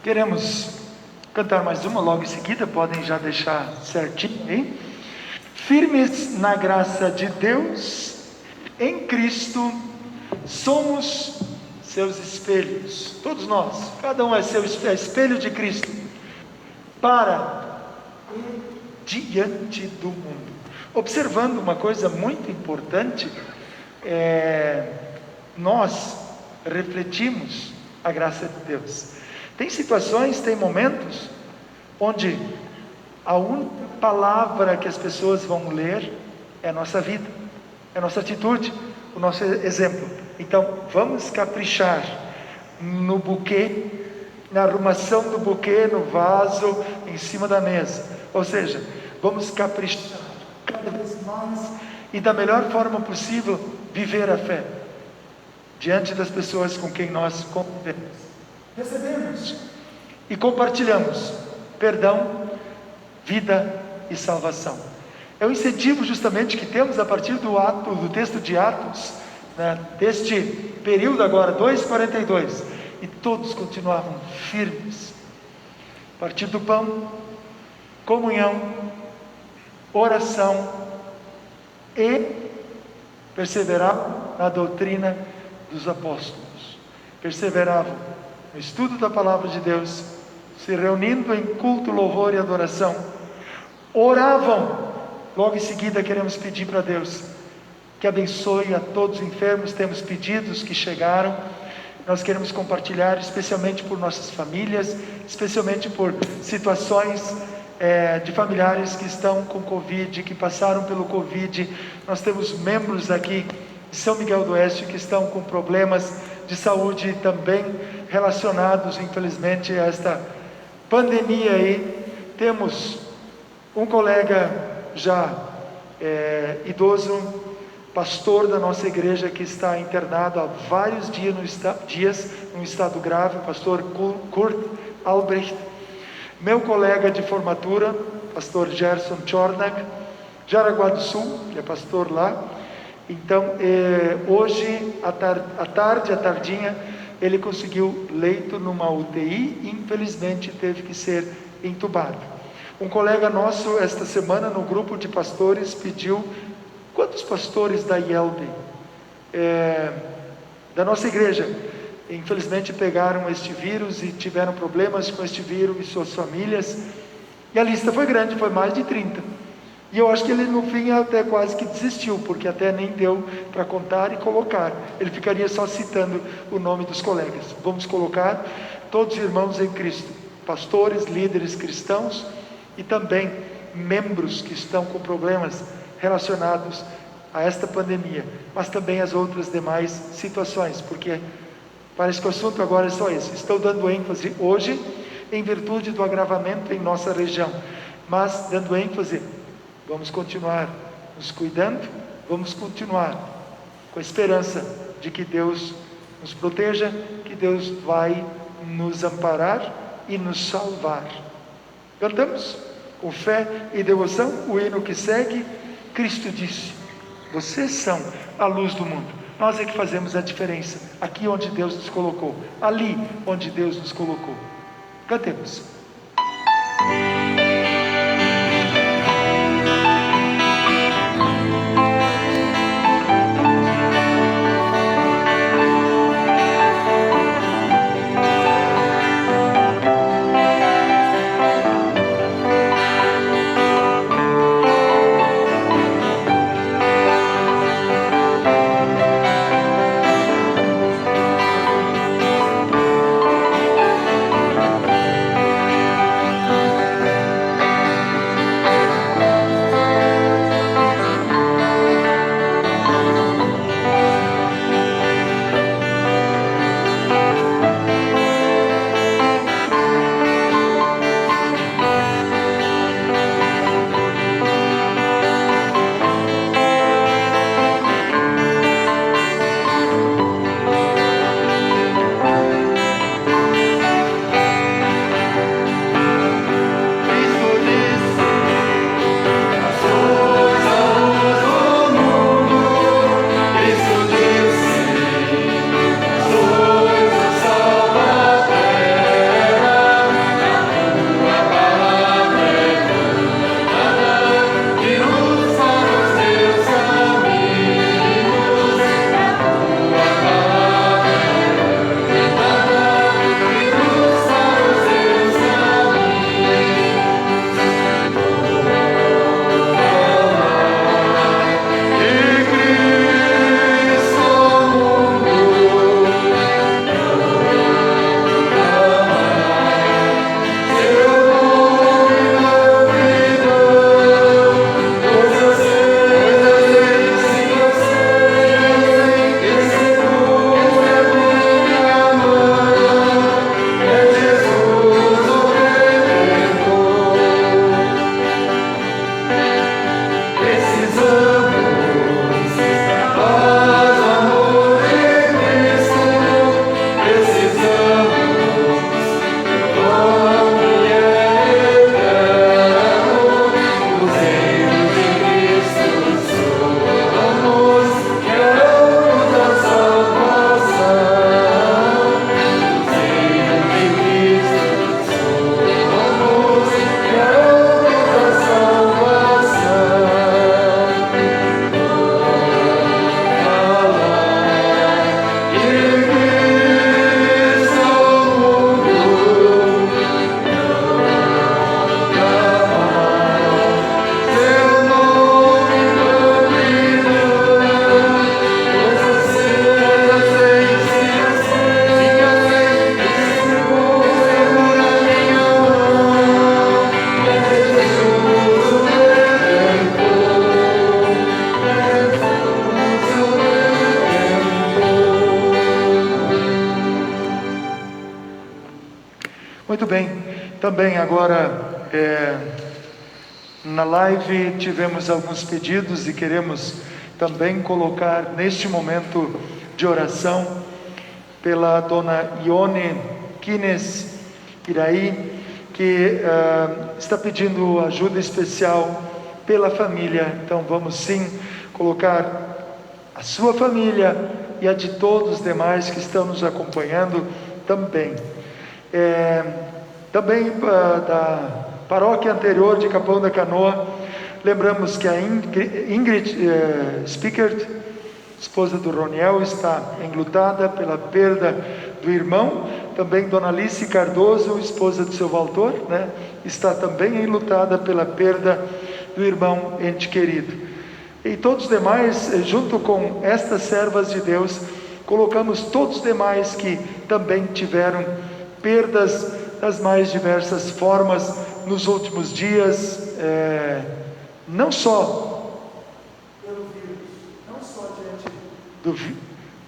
Queremos cantar mais uma, logo em seguida, podem já deixar certinho aí. Firmes na graça de Deus, em Cristo, somos seus espelhos, todos nós, cada um é seu espelho de Cristo, para diante do mundo. Observando uma coisa muito importante, nós refletimos a graça de Deus. Tem situações, tem momentos onde a única palavra que as pessoas vão ler é a nossa vida, é a nossa atitude, o nosso exemplo. Então vamos caprichar no buquê, na arrumação do buquê, no vaso, em cima da mesa. Ou seja, vamos caprichar cada vez mais e da melhor forma possível viver a fé diante das pessoas com quem nós convivemos. Recebemos e compartilhamos perdão, vida e salvação. É um incentivo justamente que temos a partir do texto de Atos, né, deste período agora, 2:42, e todos continuavam firmes. Partir do pão, comunhão, oração e perseveravam na doutrina dos apóstolos. Perseveravam no estudo da palavra de Deus, se reunindo em culto, louvor e adoração. Oravam. Logo em seguida queremos pedir para Deus que abençoe a todos os enfermos. Temos pedidos que chegaram. Nós queremos compartilhar, especialmente por nossas famílias, especialmente por situações de familiares que estão com Covid, que passaram pelo Covid. Nós temos membros aqui de São Miguel do Oeste que estão com problemas de saúde também relacionados, infelizmente, a esta pandemia aí. Temos um colega já idoso, pastor da nossa igreja, que está internado há vários dias num estado grave, o pastor Kurt Albrecht. Meu colega de formatura, pastor Gerson Chornak, Jaraguá do Sul, que é pastor lá. Então, hoje, à tardinha, ele conseguiu leito numa UTI e infelizmente teve que ser entubado. Um colega nosso, esta semana, no grupo de pastores, pediu: quantos pastores da IELB, da nossa igreja, infelizmente pegaram este vírus e tiveram problemas com este vírus e suas famílias? E a lista foi grande, foi mais de 30. E eu acho que ele no fim até quase que desistiu, porque até nem deu para contar e colocar. Ele ficaria só citando o nome dos colegas. Vamos colocar todos os irmãos em Cristo, pastores, líderes cristãos e também membros que estão com problemas relacionados a esta pandemia, mas também as outras demais situações, porque parece que o assunto agora é só esse. Estou dando ênfase hoje em virtude do agravamento em nossa região, mas dando ênfase, vamos continuar nos cuidando, vamos continuar com a esperança de que Deus nos proteja, que Deus vai nos amparar e nos salvar. Cantamos com fé e devoção o hino que segue. Cristo disse: vocês são a luz do mundo. Nós é que fazemos a diferença, aqui onde Deus nos colocou, ali onde Deus nos colocou. Cantemos. Muito bem, também agora na live tivemos alguns pedidos e queremos também colocar neste momento de oração pela dona Ione Kines Iraí, que está pedindo ajuda especial pela família. Então vamos sim colocar a sua família e a de todos os demais que estão nos acompanhando também. Também da paróquia anterior de Capão da Canoa, lembramos que a Ingrid Spickert, esposa do Roniel, está enlutada pela perda do irmão. Também Dona Alice Cardoso, esposa do seu Valtor, está também enlutada pela perda do irmão ente querido. E todos os demais, junto com estas servas de Deus, colocamos todos os demais que também tiveram perdas das mais diversas formas nos últimos dias, não só pelo vírus, não só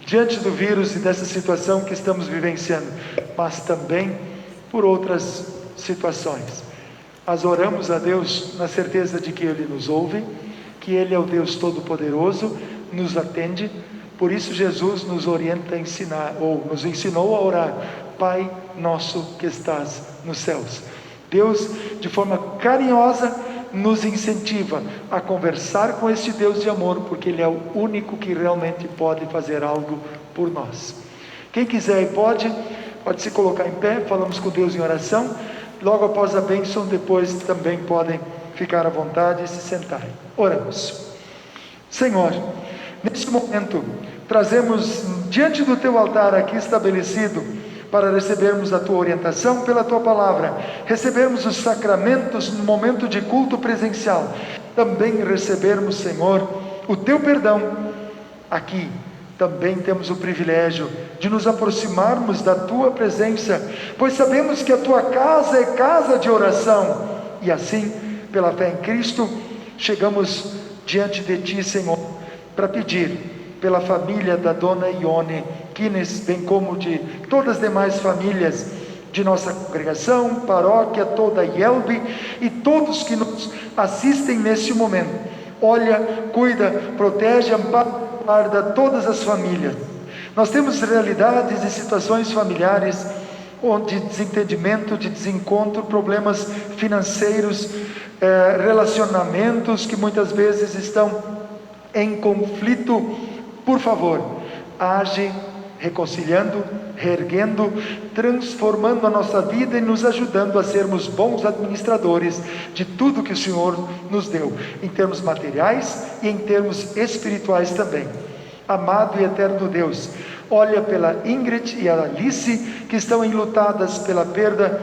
diante do vírus e dessa situação que estamos vivenciando, mas também por outras situações. Mas oramos a Deus na certeza de que Ele nos ouve, que Ele é o Deus Todo-Poderoso, nos atende. Por isso Jesus nos orienta a ensinar, ou nos ensinou a orar: Pai nosso que estás nos céus. Deus, de forma carinhosa, nos incentiva a conversar com este Deus de amor, porque Ele é o único que realmente pode fazer algo por nós. Quem quiser e pode se colocar em pé. Falamos com Deus em oração. Logo após a bênção, depois também podem ficar à vontade e se sentarem. Oramos. Senhor, neste momento trazemos diante do Teu altar aqui estabelecido, para recebermos a Tua orientação pela Tua palavra, recebermos os sacramentos no momento de culto presencial, também recebermos, Senhor, o Teu perdão. Aqui também temos o privilégio de nos aproximarmos da Tua presença, pois sabemos que a Tua casa é casa de oração, e assim, pela fé em Cristo, chegamos diante de Ti, Senhor, para pedir pela família da dona Ione Kines, bem como de todas as demais famílias de nossa congregação, paróquia, toda a IELB, e todos que nos assistem neste momento. Olha, cuida, protege, ampara, guarda todas as famílias. Nós temos realidades e situações familiares de desentendimento, de desencontro, problemas financeiros, relacionamentos que muitas vezes estão em conflito. Por favor, age reconciliando, reerguendo, transformando a nossa vida e nos ajudando a sermos bons administradores de tudo que o Senhor nos deu, em termos materiais e em termos espirituais também. Amado e eterno Deus, olha pela Ingrid e a Alice, que estão enlutadas pela perda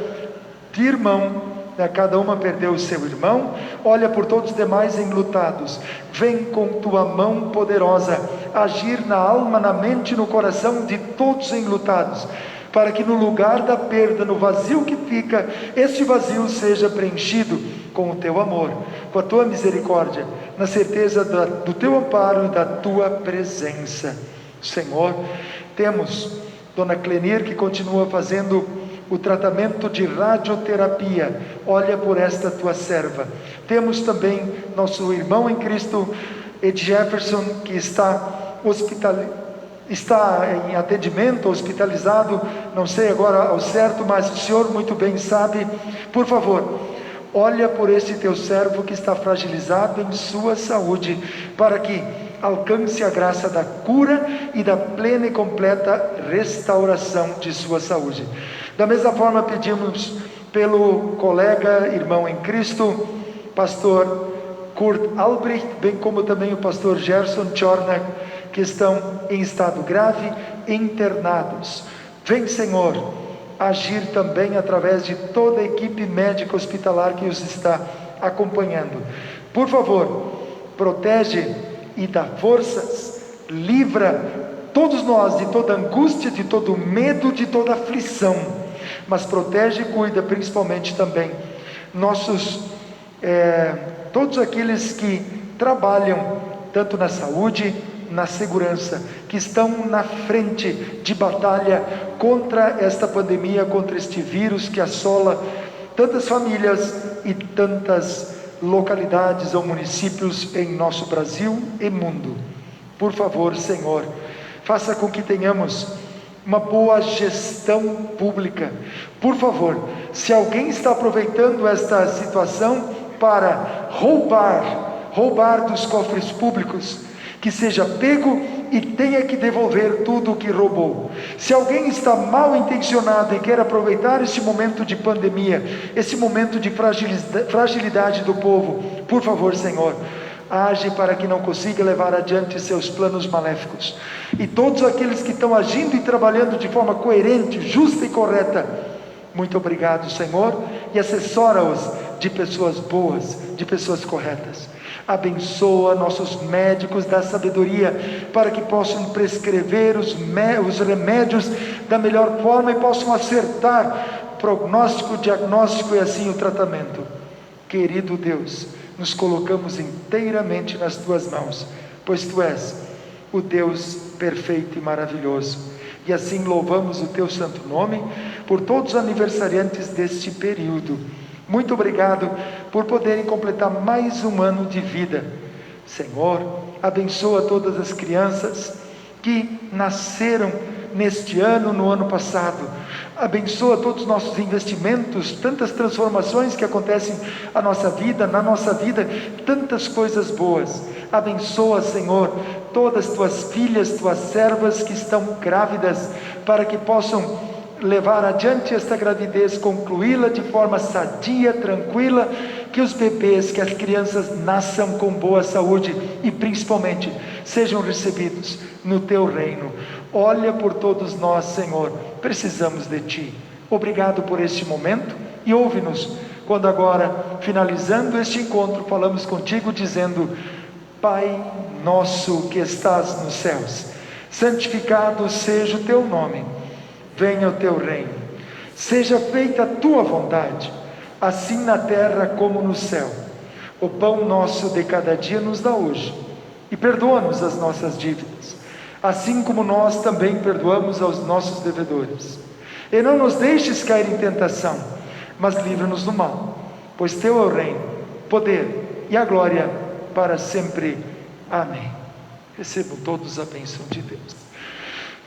de irmão. Cada uma perdeu o seu irmão. Olha por todos os demais enlutados. Vem com Tua mão poderosa agir na alma, na mente e no coração de todos enlutados, para que no lugar da perda, no vazio que fica, este vazio seja preenchido com o Teu amor, com a Tua misericórdia, na certeza do Teu amparo e da Tua presença. Senhor, temos Dona Clenir, que continua fazendo o tratamento de radioterapia. Olha por esta Tua serva. Temos também nosso irmão em Cristo, Ed Jefferson, que está em atendimento, hospitalizado, não sei agora ao certo, mas o Senhor muito bem sabe. Por favor, olha por esse Teu servo que está fragilizado em sua saúde, para que alcance a graça da cura e da plena e completa restauração de sua saúde. Da mesma forma, pedimos pelo colega, irmão em Cristo, pastor Kurt Albrecht, bem como também o pastor Gerson Chornak, que estão em estado grave, internados. Vem, Senhor, agir também através de toda a equipe médica hospitalar que os está acompanhando. Por favor, protege e dá forças, livra todos nós de toda angústia, de todo medo, de toda aflição, mas protege e cuida principalmente também todos aqueles que trabalham tanto na saúde na segurança, que estão na frente de batalha contra esta pandemia, contra este vírus que assola tantas famílias e tantas localidades ou municípios em nosso Brasil e mundo. Por favor, Senhor, faça com que tenhamos uma boa gestão pública. Por favor, se alguém está aproveitando esta situação para roubar dos cofres públicos, que seja pego e tenha que devolver tudo o que roubou. Se alguém está mal intencionado e quer aproveitar esse momento de pandemia, esse momento de fragilidade do povo, por favor, Senhor, age para que não consiga levar adiante seus planos maléficos. E todos aqueles que estão agindo e trabalhando de forma coerente, justa e correta, muito obrigado, Senhor, e assessora-os de pessoas boas, de pessoas corretas. Abençoa nossos médicos da sabedoria, para que possam prescrever os remédios da melhor forma e possam acertar prognóstico, diagnóstico e assim o tratamento. Querido Deus, nos colocamos inteiramente nas Tuas mãos, pois Tu és o Deus perfeito e maravilhoso. E assim louvamos o Teu santo nome por todos os aniversariantes deste período. Muito obrigado por poderem completar mais um ano de vida. Senhor, abençoa todas as crianças que nasceram neste ano, no ano passado. Abençoa todos os nossos investimentos, tantas transformações que acontecem na nossa vida, tantas coisas boas. Abençoa, Senhor, todas Tuas filhas, Tuas servas que estão grávidas, para que possam levar adiante esta gravidez, concluí-la de forma sadia, tranquila, que os bebês, que as crianças nasçam com boa saúde e principalmente sejam recebidos no Teu reino. Olha por todos nós, Senhor, precisamos de Ti. Obrigado por este momento e ouve-nos quando agora, finalizando este encontro, falamos contigo dizendo: Pai nosso que estás nos céus, santificado seja o Teu nome. Venha o Teu reino, seja feita a Tua vontade, assim na terra como no céu. O pão nosso de cada dia nos dá hoje, e perdoa-nos as nossas dívidas, assim como nós também perdoamos aos nossos devedores. E não nos deixes cair em tentação, mas livra-nos do mal, pois Teu é o reino, o poder e a glória para sempre. Amém. Recebam todos a bênção de Deus.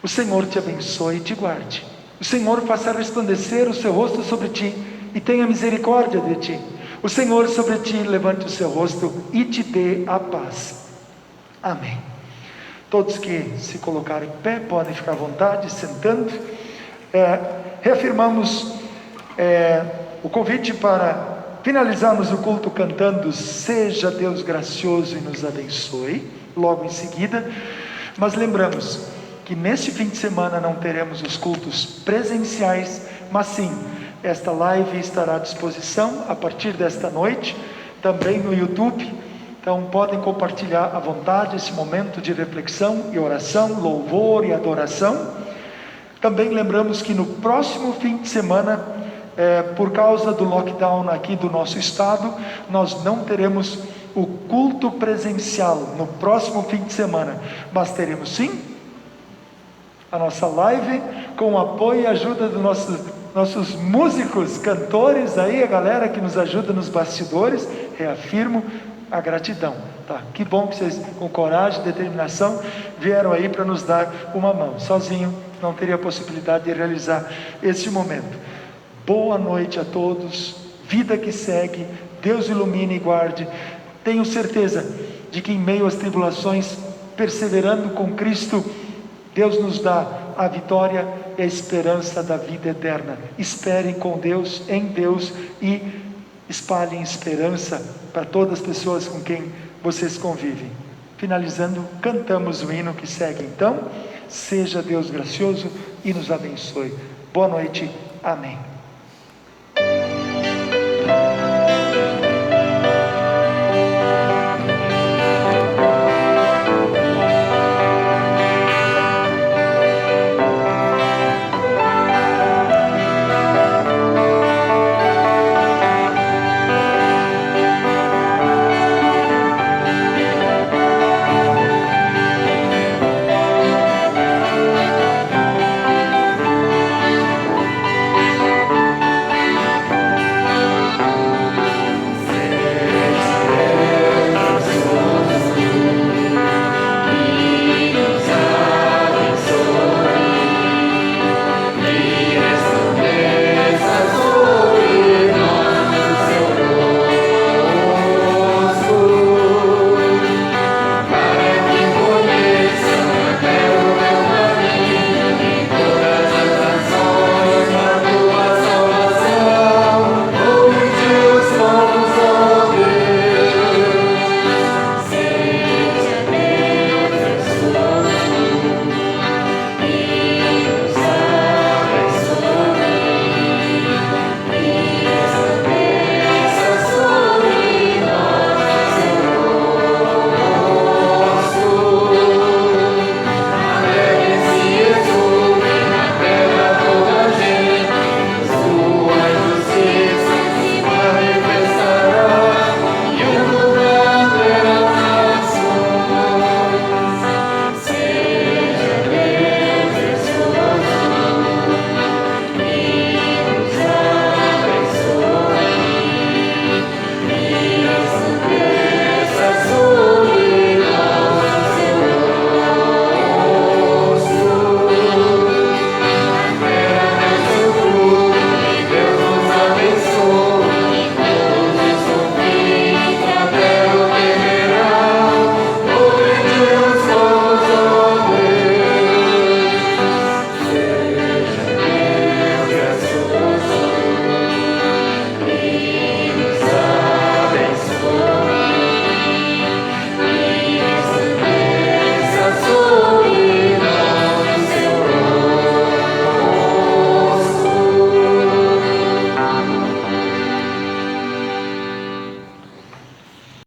O Senhor te abençoe e te guarde. O Senhor faça resplandecer o seu rosto sobre ti e tenha misericórdia de ti. O Senhor sobre ti levante o seu rosto e te dê a paz. Amém. Todos que se colocarem em pé podem ficar à vontade, sentando. Reafirmamos o convite para finalizarmos o culto cantando Seja Deus gracioso e nos abençoe, logo em seguida. Mas lembramos que neste fim de semana não teremos os cultos presenciais, mas sim, esta live estará à disposição a partir desta noite, também no YouTube. Então podem compartilhar à vontade esse momento de reflexão e oração, louvor e adoração. Também lembramos que no próximo fim de semana, por causa do lockdown aqui do nosso estado, nós não teremos o culto presencial no próximo fim de semana, mas teremos sim a nossa live, com o apoio e ajuda dos nossos músicos, cantores aí, a galera que nos ajuda nos bastidores. Reafirmo a gratidão, tá? Que bom que vocês, com coragem e determinação, vieram aí para nos dar uma mão. Sozinho não teria a possibilidade de realizar este momento. Boa noite a todos, vida que segue, Deus ilumine e guarde. Tenho certeza de que em meio às tribulações, perseverando com Cristo, Deus nos dá a vitória e a esperança da vida eterna. Esperem com Deus, em Deus, e espalhem esperança para todas as pessoas com quem vocês convivem. Finalizando, cantamos o hino que segue então. Seja Deus gracioso e nos abençoe. Boa noite. Amém.